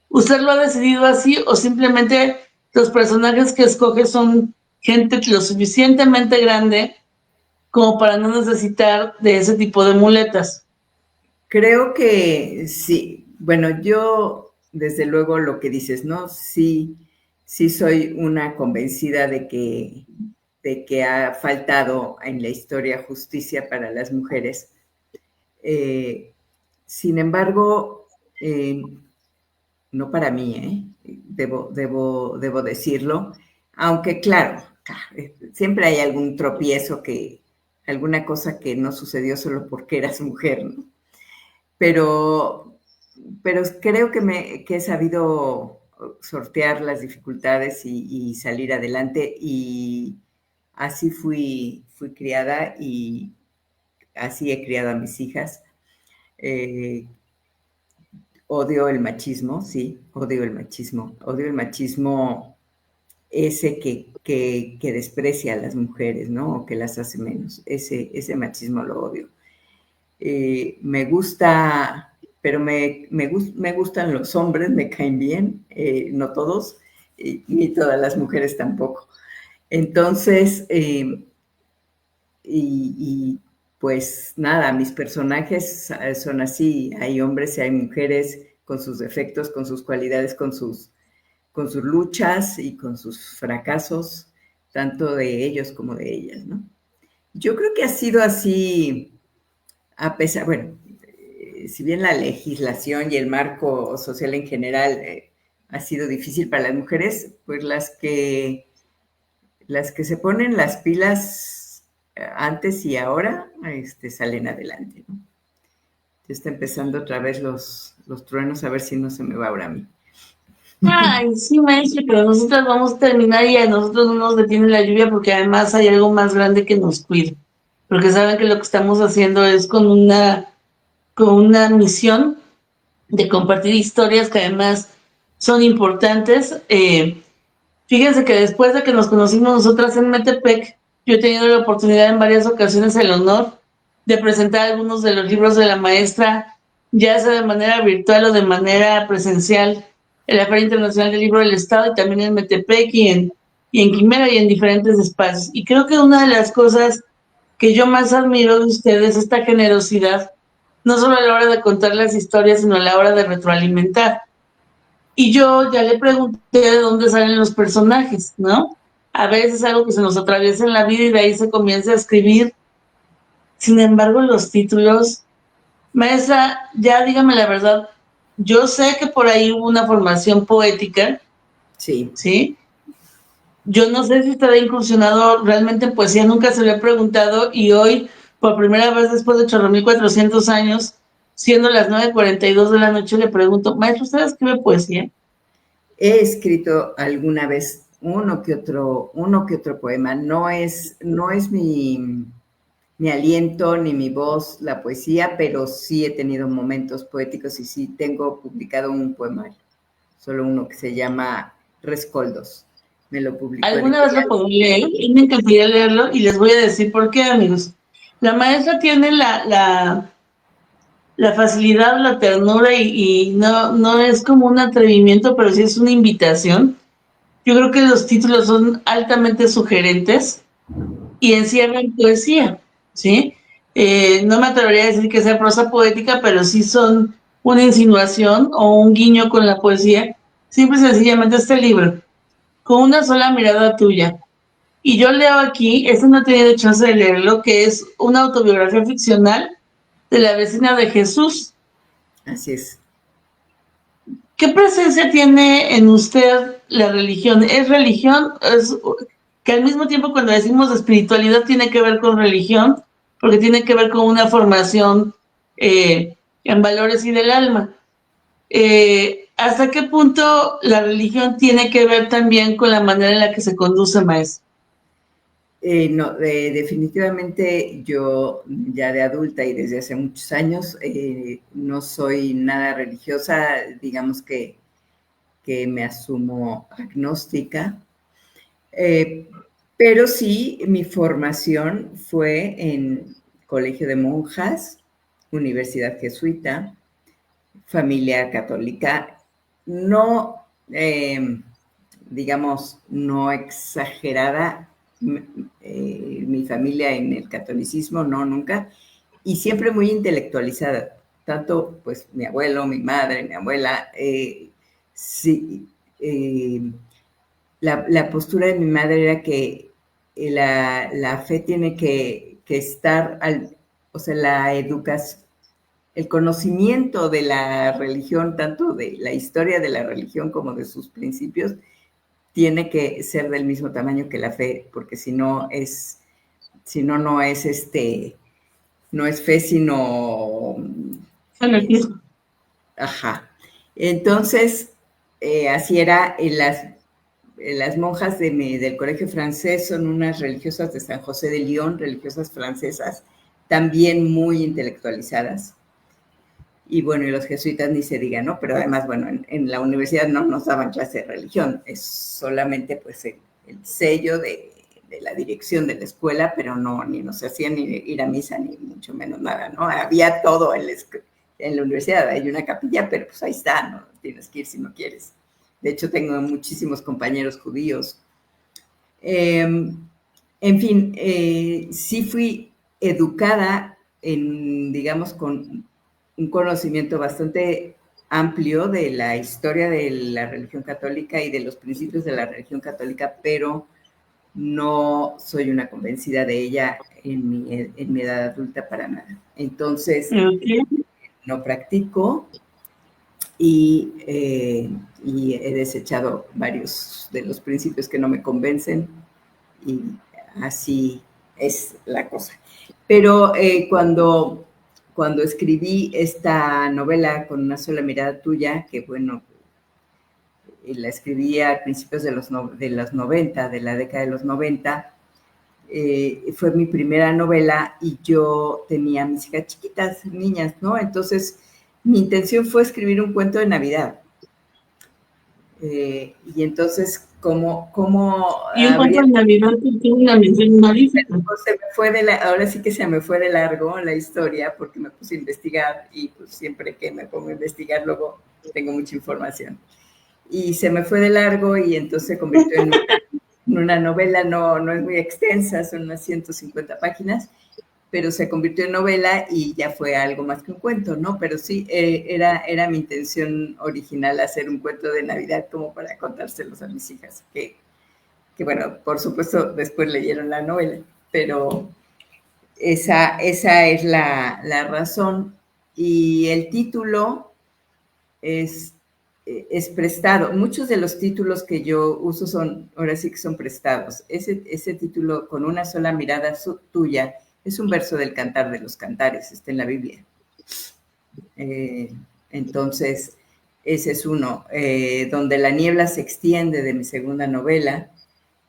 ¿Usted lo ha decidido así o simplemente los personajes que escoge son gente lo suficientemente grande como para no necesitar de ese tipo de muletas? Creo que sí. Bueno, yo, desde luego, lo que dices, ¿no? Sí soy una convencida de que ha faltado en la historia justicia para las mujeres. Sin embargo, no para mí, debo decirlo, aunque claro, siempre hay algún tropiezo alguna cosa que no sucedió solo porque eras mujer, ¿no? Pero, pero creo que he sabido sortear las dificultades y salir adelante y así fui criada y así he criado a mis hijas. Odio el machismo, sí, odio el machismo ese que desprecia a las mujeres, ¿no? O que las hace menos, ese machismo lo odio. Me gusta, pero me gustan los hombres, me caen bien, no todos, ni todas las mujeres tampoco. Entonces, y pues nada, mis personajes son así, hay hombres y hay mujeres con sus defectos, con sus cualidades, con sus luchas y con sus fracasos, tanto de ellos como de ellas, ¿no? Yo creo que ha sido así, a pesar, bueno, si bien la legislación y el marco social en general ha sido difícil para las mujeres, pues las que se ponen las pilas antes y ahora salen adelante, ¿no? Está empezando otra vez los truenos, a ver si no se me va ahora a mí. Ay, sí, maestro, pero nosotros vamos a terminar y a nosotros no nos detiene la lluvia porque además hay algo más grande que nos cuida. Porque saben que lo que estamos haciendo es con una misión de compartir historias que además son importantes. Fíjense que después de que nos conocimos nosotras en Metepec, yo he tenido la oportunidad en varias ocasiones, el honor de presentar algunos de los libros de la maestra, ya sea de manera virtual o de manera presencial, en la Feria Internacional del Libro del Estado y también en Metepec y en Quimera y en diferentes espacios. Y creo que una de las cosas que yo más admiro de ustedes es esta generosidad, no solo a la hora de contar las historias, sino a la hora de retroalimentar. Y yo ya le pregunté de dónde salen los personajes, ¿no? A veces es algo que se nos atraviesa en la vida y de ahí se comienza a escribir. Sin embargo, los títulos, maestra, ya dígame la verdad, yo sé que por ahí hubo una formación poética, Sí. ¿sí? Yo no sé si estará incursionado realmente en poesía, nunca se lo he preguntado y hoy, por primera vez después de 8.400 años, siendo las 9:42 de la noche, le pregunto, maestro, ¿usted escribe poesía? He escrito alguna vez uno que otro poema. No es mi aliento ni mi voz la poesía, pero sí he tenido momentos poéticos y sí tengo publicado un poemario, solo uno que se llama Rescoldos. Me lo publicó Alguna vez lo Editorial. podré leer y me encantaría leerlo y les voy a decir por qué, amigos. La maestra tiene la facilidad, la ternura y no es como un atrevimiento, pero sí es una invitación. Yo creo que los títulos son altamente sugerentes y encierran poesía, ¿sí? No me atrevería a decir que sea prosa poética, pero sí son una insinuación o un guiño con la poesía. Simple y sencillamente este libro, con una sola mirada tuya. Y yo leo aquí, este no he tenido chance de leerlo, que es una autobiografía ficcional de la vecina de Jesús. Así es. ¿Qué presencia tiene en usted la religión? ¿Es religión? ¿Es que al mismo tiempo cuando decimos espiritualidad tiene que ver con religión? Porque tiene que ver con una formación en valores y del alma. ¿Hasta qué punto la religión tiene que ver también con la manera en la que se conduce, maestro? No, definitivamente yo ya de adulta y desde hace muchos años no soy nada religiosa, digamos que me asumo agnóstica, eh, pero sí mi formación fue en colegio de monjas, universidad jesuita, familia católica, no, digamos, no exagerada, mi familia en el catolicismo, no, nunca, y siempre muy intelectualizada, tanto pues mi abuelo, mi madre, mi abuela, sí, la postura de mi madre era que la fe tiene que estar, o sea, la educación, el conocimiento de la religión, tanto de la historia de la religión como de sus principios, tiene que ser del mismo tamaño que la fe, porque si no es, si no, no es no es fe, sino ajá. Entonces, así era en las monjas del colegio francés son unas religiosas de San José de León, religiosas francesas, también muy intelectualizadas. Y bueno, y los jesuitas ni se diga, ¿no? Pero además, bueno, en la universidad no nos daban clase de religión, es solamente pues el sello de la dirección de la escuela, pero no, ni nos hacían ni ir a misa, ni mucho menos nada, ¿no? Había todo en la universidad, hay una capilla, pero pues ahí está, ¿no? Tienes que ir si no quieres. De hecho, tengo muchísimos compañeros judíos. En fin, sí fui educada en, digamos, con un conocimiento bastante amplio de la historia de la religión católica y de los principios de la religión católica, pero no soy una convencida de ella en mi edad adulta para nada. Entonces, Okay. no practico y he desechado varios de los principios que no me convencen y así es la cosa. Pero cuando escribí esta novela con una sola mirada tuya, que bueno, la escribí a principios de los 90, de la década de los 90, fue mi primera novela y yo tenía mis hijas chiquitas, niñas, ¿no? Entonces, mi intención fue escribir un cuento de Navidad. Y entonces, ¿cómo Y un cuento habría de Navidad que tiene una mención honorífica. se me fue ahora sí que se me fue de largo la historia porque me puse a investigar y pues siempre que me pongo a investigar luego tengo mucha información. Y se me fue de largo y entonces se convirtió una novela, no es muy extensa, son unas 150 páginas, pero se convirtió en novela y ya fue algo más que un cuento, ¿no? Pero sí, era mi intención original hacer un cuento de Navidad como para contárselos a mis hijas, que bueno, por supuesto después leyeron la novela, pero esa es la razón. Y el título es prestado. Muchos de los títulos que yo uso ahora sí que son prestados. Ese título, Con una sola mirada tuya, es un verso del Cantar de los Cantares, está en la Biblia. Entonces, ese es uno. Donde la niebla se extiende, de mi segunda novela,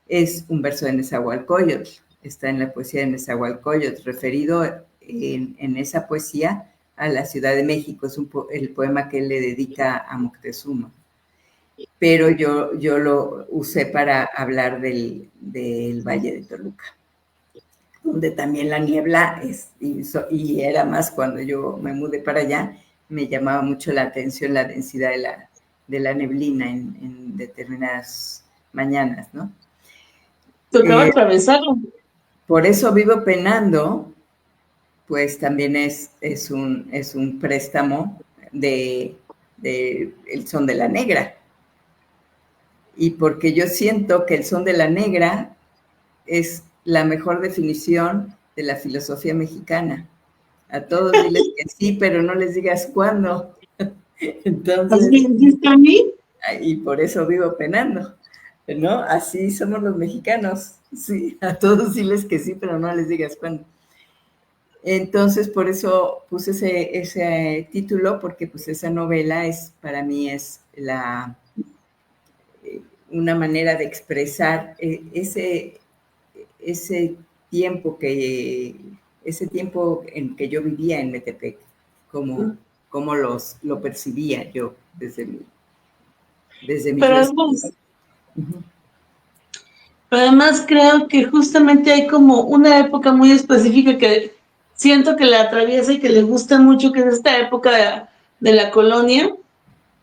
es un verso de Nezahualcóyotl, está en la poesía de Nezahualcóyotl, referido en esa poesía a la Ciudad de México, es el poema que él le dedica a Moctezuma. Pero yo lo usé para hablar del Valle de Toluca, donde también la niebla y era más cuando yo me mudé para allá, me llamaba mucho la atención la densidad de la neblina en determinadas mañanas, ¿no? Tocaba atravesarlo. Por eso Vivo Penando, pues también es un préstamo de El Son de la Negra. Y porque yo siento que El Son de la Negra es la mejor definición de la filosofía mexicana. A todos diles que sí, pero no les digas cuándo. Entonces, ¿a mí? y por eso vivo penando, ¿no? Así somos los mexicanos. Sí, a todos diles que sí, pero no les digas cuándo. Entonces, por eso puse ese título, porque pues esa novela para mí es una manera de expresar ese tiempo en que yo vivía en Metepec, como lo percibía yo desde mi Pero además creo que justamente hay como una época muy específica que siento que la atraviesa y que le gusta mucho, que es esta época de la colonia,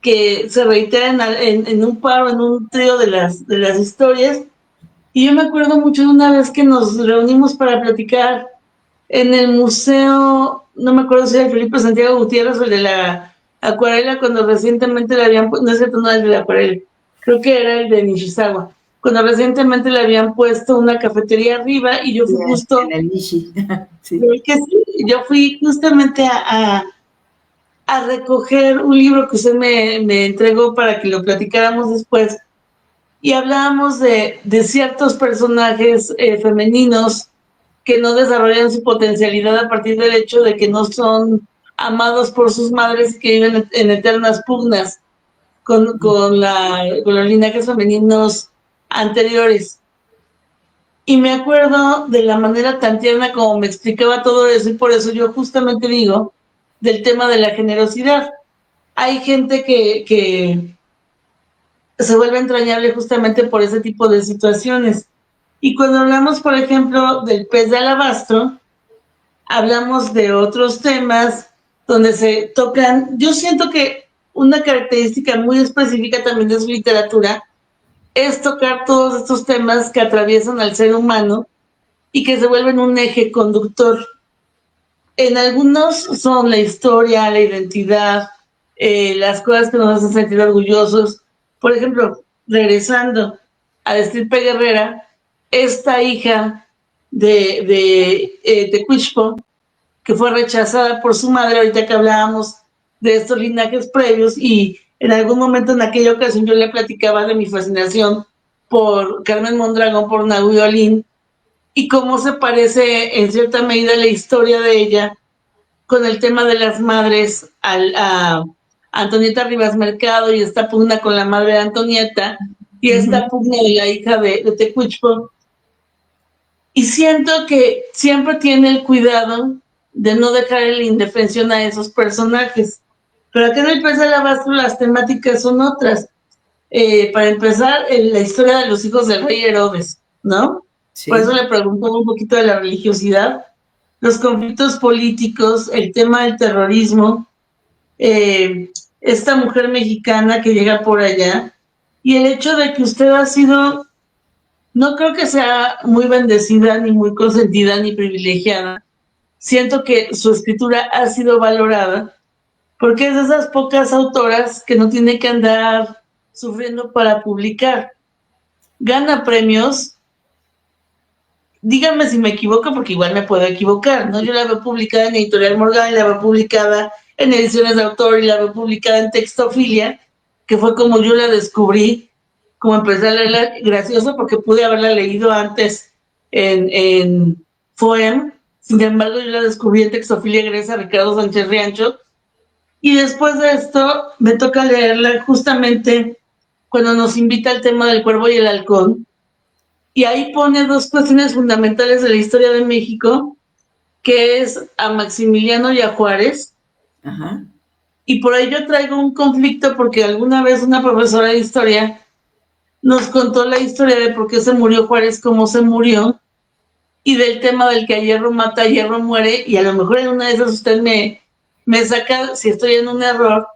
que se reitera en un paro, en un trío de las historias. Y yo me acuerdo mucho de una vez que nos reunimos para platicar en el museo, no me acuerdo si era el Felipe Santiago Gutiérrez o el de la acuarela, cuando recientemente le habían, no es cierto, no el de la acuarela, creo que era el de Nishizawa, cuando recientemente le habían puesto una cafetería arriba y yo fui justo... En el Nishi. Sí. Que sí, yo fui justamente a recoger un libro que usted me entregó para que lo platicáramos después, y hablábamos de ciertos personajes femeninos que no desarrollan su potencialidad a partir del hecho de que no son amados por sus madres, que viven en eternas pugnas con los linajes femeninos anteriores. Y me acuerdo de la manera tan tierna como me explicaba todo eso, y por eso yo justamente digo del tema de la generosidad. Hay gente que se vuelve entrañable justamente por ese tipo de situaciones. Y cuando hablamos, por ejemplo, del pez de alabastro, hablamos de otros temas donde se tocan. Yo siento que una característica muy específica también de su literatura es tocar todos estos temas que atraviesan al ser humano y que se vuelven un eje conductor. En algunos son la historia, la identidad, las cosas que nos hacen sentir orgullosos. Por ejemplo, regresando a Estirpe Guerrera, esta hija de Tecuichpo, que fue rechazada por su madre, ahorita que hablábamos de estos linajes previos, y en algún momento en aquella ocasión yo le platicaba de mi fascinación por Carmen Mondragón, por Nahui Olin, y cómo se parece en cierta medida la historia de ella con el tema de las madres a Antonieta Rivas Mercado, y esta pugna con la madre de Antonieta, y esta pugna de la hija de Tecuichpo. Y siento que siempre tiene el cuidado de no dejar en la indefensión a esos personajes. Pero acá en el Pez de Alabastro las temáticas son otras. Para empezar, la historia de los hijos del rey Herodes, ¿no? Sí. Por eso le pregunto un poquito de la religiosidad, los conflictos políticos, el tema del terrorismo, esta mujer mexicana que llega por allá, y el hecho de que usted ha sido No creo que sea muy bendecida, ni muy consentida, ni privilegiada. Siento que su escritura ha sido valorada porque es de esas pocas autoras que no tiene que andar sufriendo para publicar. Gana premios. Díganme si me equivoco, porque igual me puedo equivocar, ¿no? Yo la veo publicada en Editorial Morgan, la veo publicada en Ediciones de Autor y la veo publicada en Textofilia, que fue como yo la descubrí, como empecé a leerla, gracioso porque pude haberla leído antes en Foem. Sin embargo, yo la descubrí en Textofilia gracias a Ricardo Sánchez Riancho. Y después de esto, me toca leerla justamente cuando nos invita al tema del cuervo y el halcón. Y ahí pone dos cuestiones fundamentales de la historia de México, que es a Maximiliano y a Juárez. Ajá. Y por ahí yo traigo un conflicto porque alguna vez una profesora de historia nos contó la historia de por qué se murió Juárez, cómo se murió, y del tema del que a hierro mata, a hierro muere, y a lo mejor en una de esas usted me saca si estoy en un error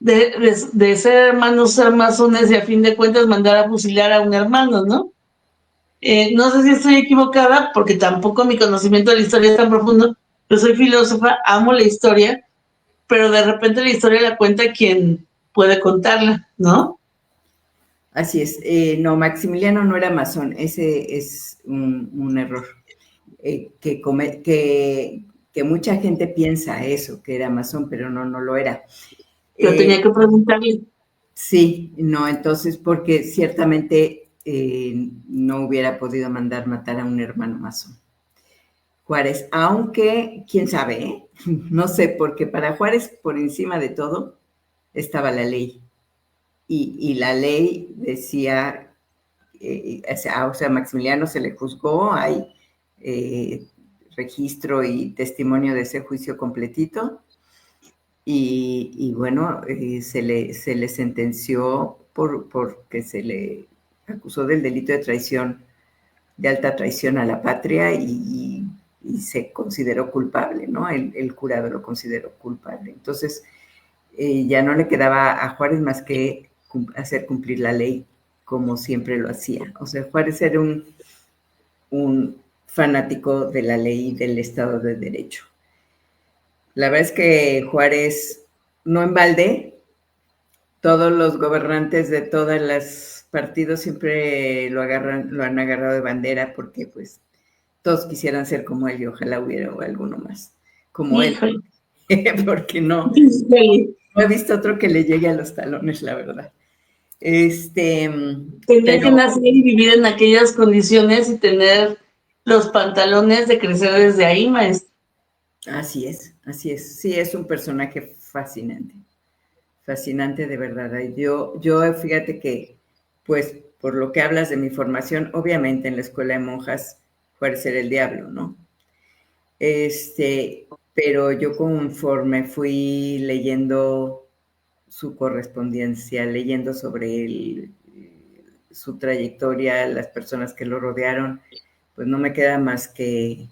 de ser hermanos, ser masones y a fin de cuentas mandar a fusilar a un hermano, ¿no? No sé si estoy equivocada, porque tampoco mi conocimiento de la historia es tan profundo. Yo soy filósofa, amo la historia, pero de repente la historia la cuenta quien puede contarla, ¿no? Así es. No, Maximiliano no era masón, ese es un error. Que mucha gente piensa eso, que era masón, pero no lo era. Yo tenía que preguntarle. Sí, no, entonces, porque ciertamente no hubiera podido mandar matar a un hermano masón. Juárez, aunque, quién sabe, ¿eh? No sé, porque para Juárez, por encima de todo, estaba la ley. Y la ley decía, o sea, a Maximiliano se le juzgó, hay registro y testimonio de ese juicio completito, y bueno, se le sentenció porque se le acusó del delito de traición, de alta traición a la patria, y se consideró culpable, ¿no? El jurado lo consideró culpable. Entonces, ya no le quedaba a Juárez más que hacer cumplir la ley como siempre lo hacía. O sea, Juárez era un fanático de la ley y del Estado de Derecho. La verdad es que Juárez, no en balde, todos los gobernantes de todos los partidos siempre lo han agarrado de bandera porque pues todos quisieran ser como él y ojalá hubiera alguno más como él, Híjole. porque no he visto otro que le llegue a los talones, la verdad. Tendría que Pero nacer y vivir en aquellas condiciones y tener los pantalones de crecer desde ahí, maestro. así es, así es. Sí, es un personaje fascinante, fascinante de verdad. Yo fíjate que, pues, por lo que hablas de mi formación, obviamente en la escuela de monjas, Juárez era el diablo, ¿no? Pero yo conforme fui leyendo su correspondencia, leyendo sobre él, su trayectoria, las personas que lo rodearon, pues no me queda más que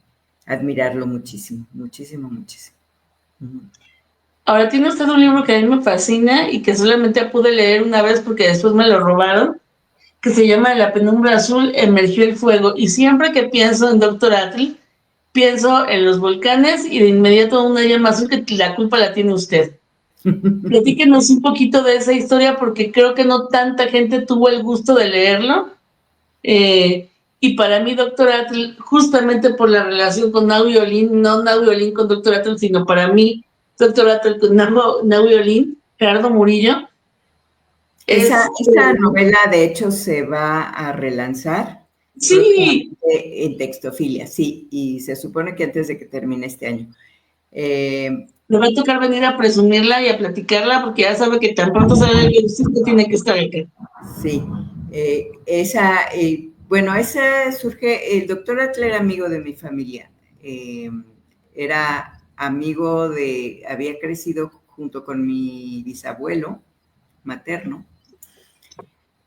admirarlo muchísimo, muchísimo, muchísimo. Ahora tiene usted un libro que a mí me fascina y que solamente pude leer una vez porque después me lo robaron, que se llama La penumbra azul emergió el fuego. Y siempre que pienso en Doctor Atle, pienso en los volcanes y de inmediato una llama azul que la culpa la tiene usted. Platíquenos un poquito de esa historia porque creo que no tanta gente tuvo el gusto de leerlo. Y para mí, Doctor Atle, justamente por la relación con Naui Olin, no Naui Olin con Doctor Atle, sino para mí, Doctor Atle con Naui Olin, Gerardo Murillo, Esa, es... esa novela, de hecho, se va a relanzar sí, próximamente en Textofilia, sí, y se supone que antes de que termine este año. me va a tocar venir a presumirla y a platicarla porque ya sabe que tan pronto sale el que tiene que estar acá. Sí, bueno, esa surge, el doctor Atle era amigo de mi familia, era amigo había crecido junto con mi bisabuelo materno,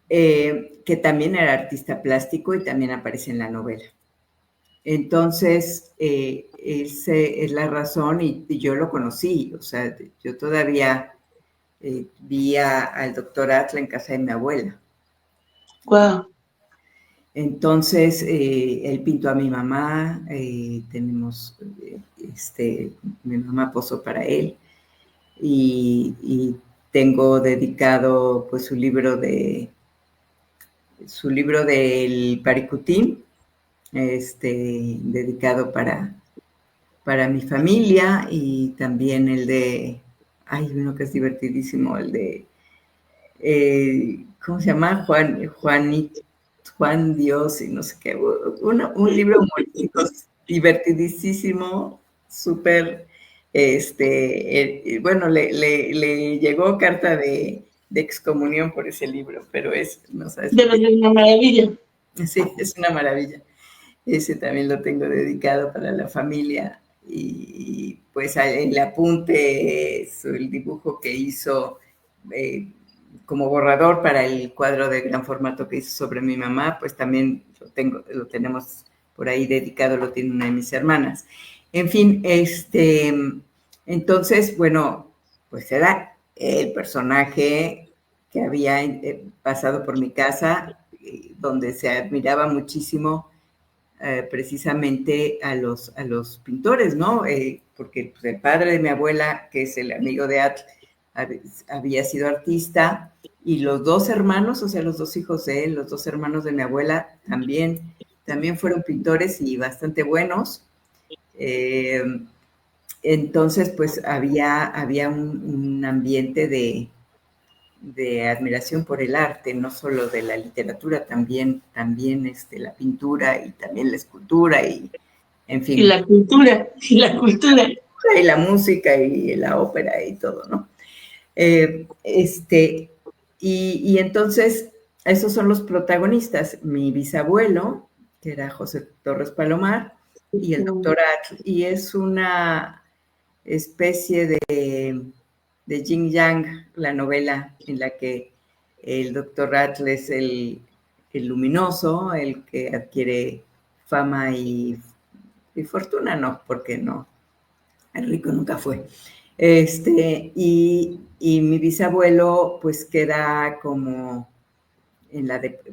que también era artista plástico y también aparece en la novela. Entonces, esa es la razón y yo lo conocí, o sea, yo todavía vi al doctor Atle en casa de mi abuela. Wow. Entonces, él pintó a mi mamá, mi mamá posó para él, y tengo dedicado pues su libro del Paricutín, dedicado para mi familia, y también hay uno que es divertidísimo, el de, ¿cómo se llama? Juan Dios y no sé qué, un libro humorístico divertidísimo, súper, bueno, le llegó carta de excomunión por ese libro, pero no sabes. Debe ser una maravilla. Sí, es una maravilla. Ese también lo tengo dedicado para la familia, y pues el apunte, el dibujo que hizo como borrador para el cuadro de gran formato que hizo sobre mi mamá, pues también lo tenemos por ahí dedicado, lo tiene una de mis hermanas. En fin, entonces, bueno, pues era el personaje que había pasado por mi casa, donde se admiraba muchísimo precisamente a los pintores, ¿no? Porque pues, el padre de mi abuela, que es el amigo de Atl, había sido artista, y los dos hermanos, o sea, los dos hijos de él, los dos hermanos de mi abuela, también fueron pintores y bastante buenos. Entonces, pues había un ambiente de admiración por el arte, no solo de la literatura, también la pintura y también la escultura, y en fin. Y la cultura. Y la música y la ópera y todo, ¿no? Y entonces, esos son los protagonistas. Mi bisabuelo, que era José Torres Palomar, y el doctor Atl, y es una especie de yin yang, la novela en la que el doctor Atl es el luminoso, el que adquiere fama y fortuna, no, porque no, el rico nunca fue. Y mi bisabuelo pues queda como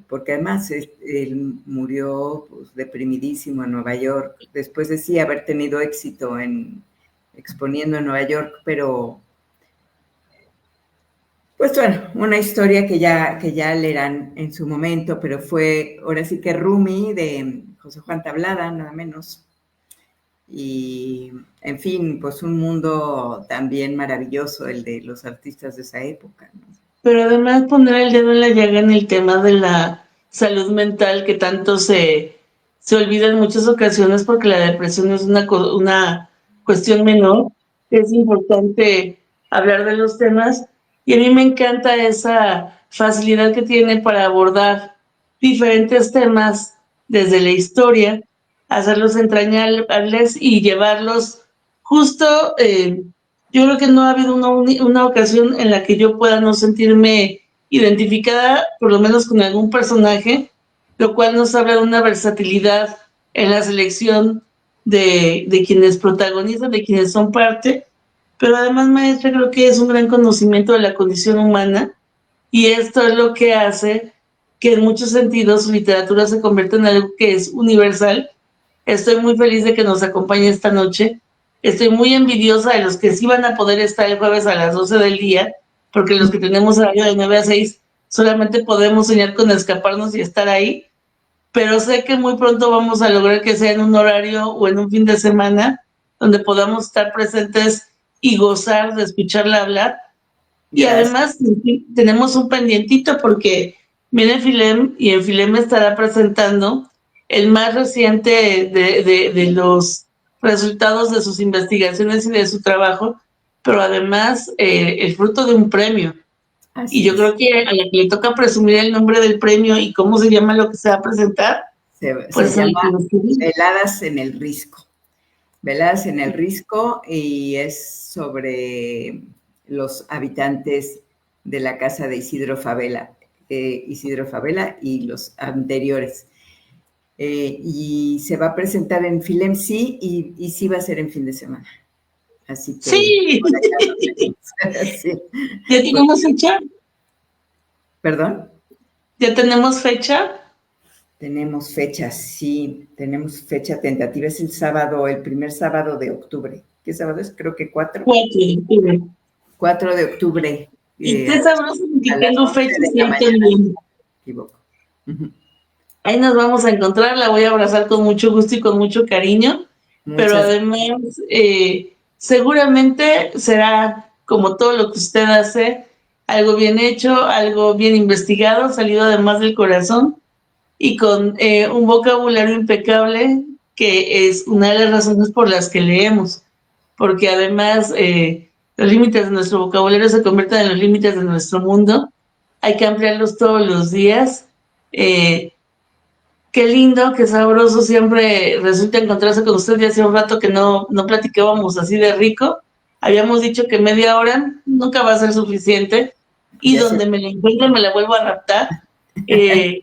porque además él murió pues, deprimidísimo en Nueva York, después de sí haber tenido éxito exponiendo en Nueva York, pero pues bueno, una historia que ya leerán en su momento, pero fue ahora sí que Rumi de José Juan Tablada, nada menos. Y, en fin, pues un mundo también maravilloso el de los artistas de esa época, ¿no? Pero además poner el dedo en la llaga en el tema de la salud mental, que tanto se olvida en muchas ocasiones, porque la depresión es una cuestión menor. Es importante hablar de los temas, y a mí me encanta esa facilidad que tiene para abordar diferentes temas desde la historia, hacerlos entrañables y llevarlos justo. Yo creo que no ha habido una ocasión en la que yo pueda no sentirme identificada, por lo menos con algún personaje, lo cual nos habla de una versatilidad en la selección de quienes protagonizan, de quienes son parte, pero además, maestra, creo que es un gran conocimiento de la condición humana, y esto es lo que hace que en muchos sentidos su literatura se convierta en algo que es universal. Estoy muy feliz de que nos acompañe esta noche. Estoy muy envidiosa de los que sí van a poder estar el jueves a las 12 del día, porque los que tenemos horario de 9 a 6 solamente podemos soñar con escaparnos y estar ahí, pero sé que muy pronto vamos a lograr que sea en un horario o en un fin de semana donde podamos estar presentes y gozar de escucharla hablar. Y además tenemos un pendientito, porque viene Filem, y en Filem estará presentando el más reciente de los resultados de sus investigaciones y de su trabajo, pero además el fruto de un premio. Así y yo creo que a la que le toca presumir el nombre del premio y cómo se llama lo que se va a presentar, pues se llama Veladas en el Risco. Veladas en el Risco, y es sobre los habitantes de la casa de Isidro Fabela y los anteriores. Y se va a presentar en Filem, sí, y sí va a ser en fin de semana. Así que... ¡Sí! Sí. ¿Ya tenemos fecha? ¿Perdón? ¿Ya tenemos fecha? Tenemos fechas, sí, tenemos fecha tentativa. Es el primer sábado de octubre. ¿Qué sábado es? Creo que 4. 4 de octubre. 4 de octubre. Y qué sabroso que A las tengo 11 fechas de y la ahí mañana, si no también. me equivoco. Uh-huh. Ahí nos vamos a encontrar, la voy a abrazar con mucho gusto y con mucho cariño, pero Muchas además seguramente será como todo lo que usted hace, algo bien hecho, algo bien investigado, salido además del corazón y con un vocabulario impecable, que es una de las razones por las que leemos, porque además los límites de nuestro vocabulario se convierten en los límites de nuestro mundo, hay que ampliarlos todos los días. Qué lindo, qué sabroso siempre resulta encontrarse con usted. Ya hacía un rato que no platicábamos así de rico. Habíamos dicho que media hora nunca va a ser suficiente y ya sé. donde me la encuentre me la vuelvo a raptar. Eh,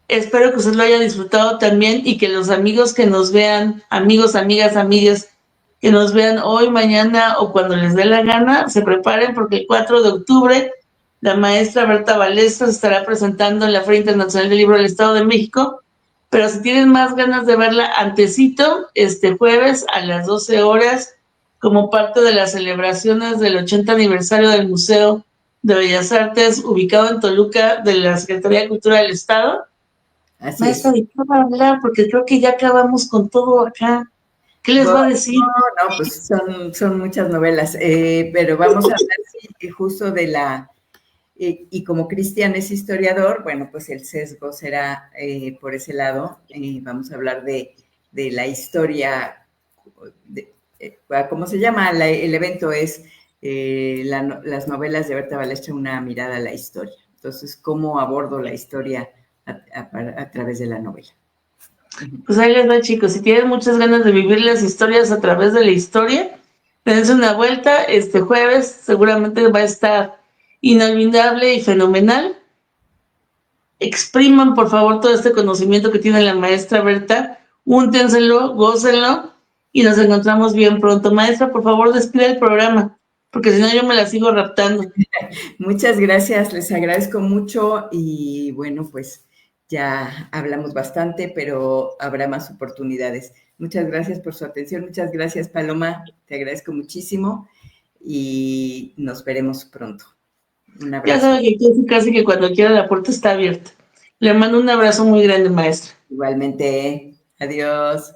Espero que usted lo haya disfrutado también y que los amigos que nos vean, amigos, amigas, amigas, que nos vean hoy, mañana o cuando les dé la gana, se preparen porque el 4 de octubre la maestra Berta Balestra se estará presentando en la Feria Internacional del Libro del Estado de México, pero si tienen más ganas de verla antesito, este jueves a las 12 horas, como parte de las celebraciones del 80 aniversario del Museo de Bellas Artes, ubicado en Toluca, de la Secretaría de Cultura del Estado. Así Maestra, es. ¿de qué va a hablar? Porque creo que ya acabamos con todo acá. ¿Qué les va a decir? No, pues son muchas novelas, pero vamos a hablar sí, justo de la, y como Cristian es historiador, bueno, pues el sesgo será por ese lado. Vamos a hablar de la historia, ¿cómo se llama? El evento es las novelas de Berta Balestra, una mirada a la historia. Entonces, ¿cómo abordo la historia a través de la novela? Pues ahí les va, chicos. Si tienen muchas ganas de vivir las historias a través de la historia, dense una vuelta. Este jueves seguramente va a estar inolvidable y fenomenal. Expriman, por favor, todo este conocimiento que tiene la maestra Berta. Úntenselo, gócenlo y nos encontramos bien pronto. Maestra, por favor, despide el programa, porque si no yo me la sigo raptando. Muchas gracias, les agradezco mucho y bueno, pues ya hablamos bastante, pero habrá más oportunidades. Muchas gracias por su atención, muchas gracias Paloma, te agradezco muchísimo y nos veremos pronto. Un Ya abrazo. sabe que casi que cuando quiera la puerta está abierta. Le mando un abrazo muy grande, maestra. Igualmente, adiós.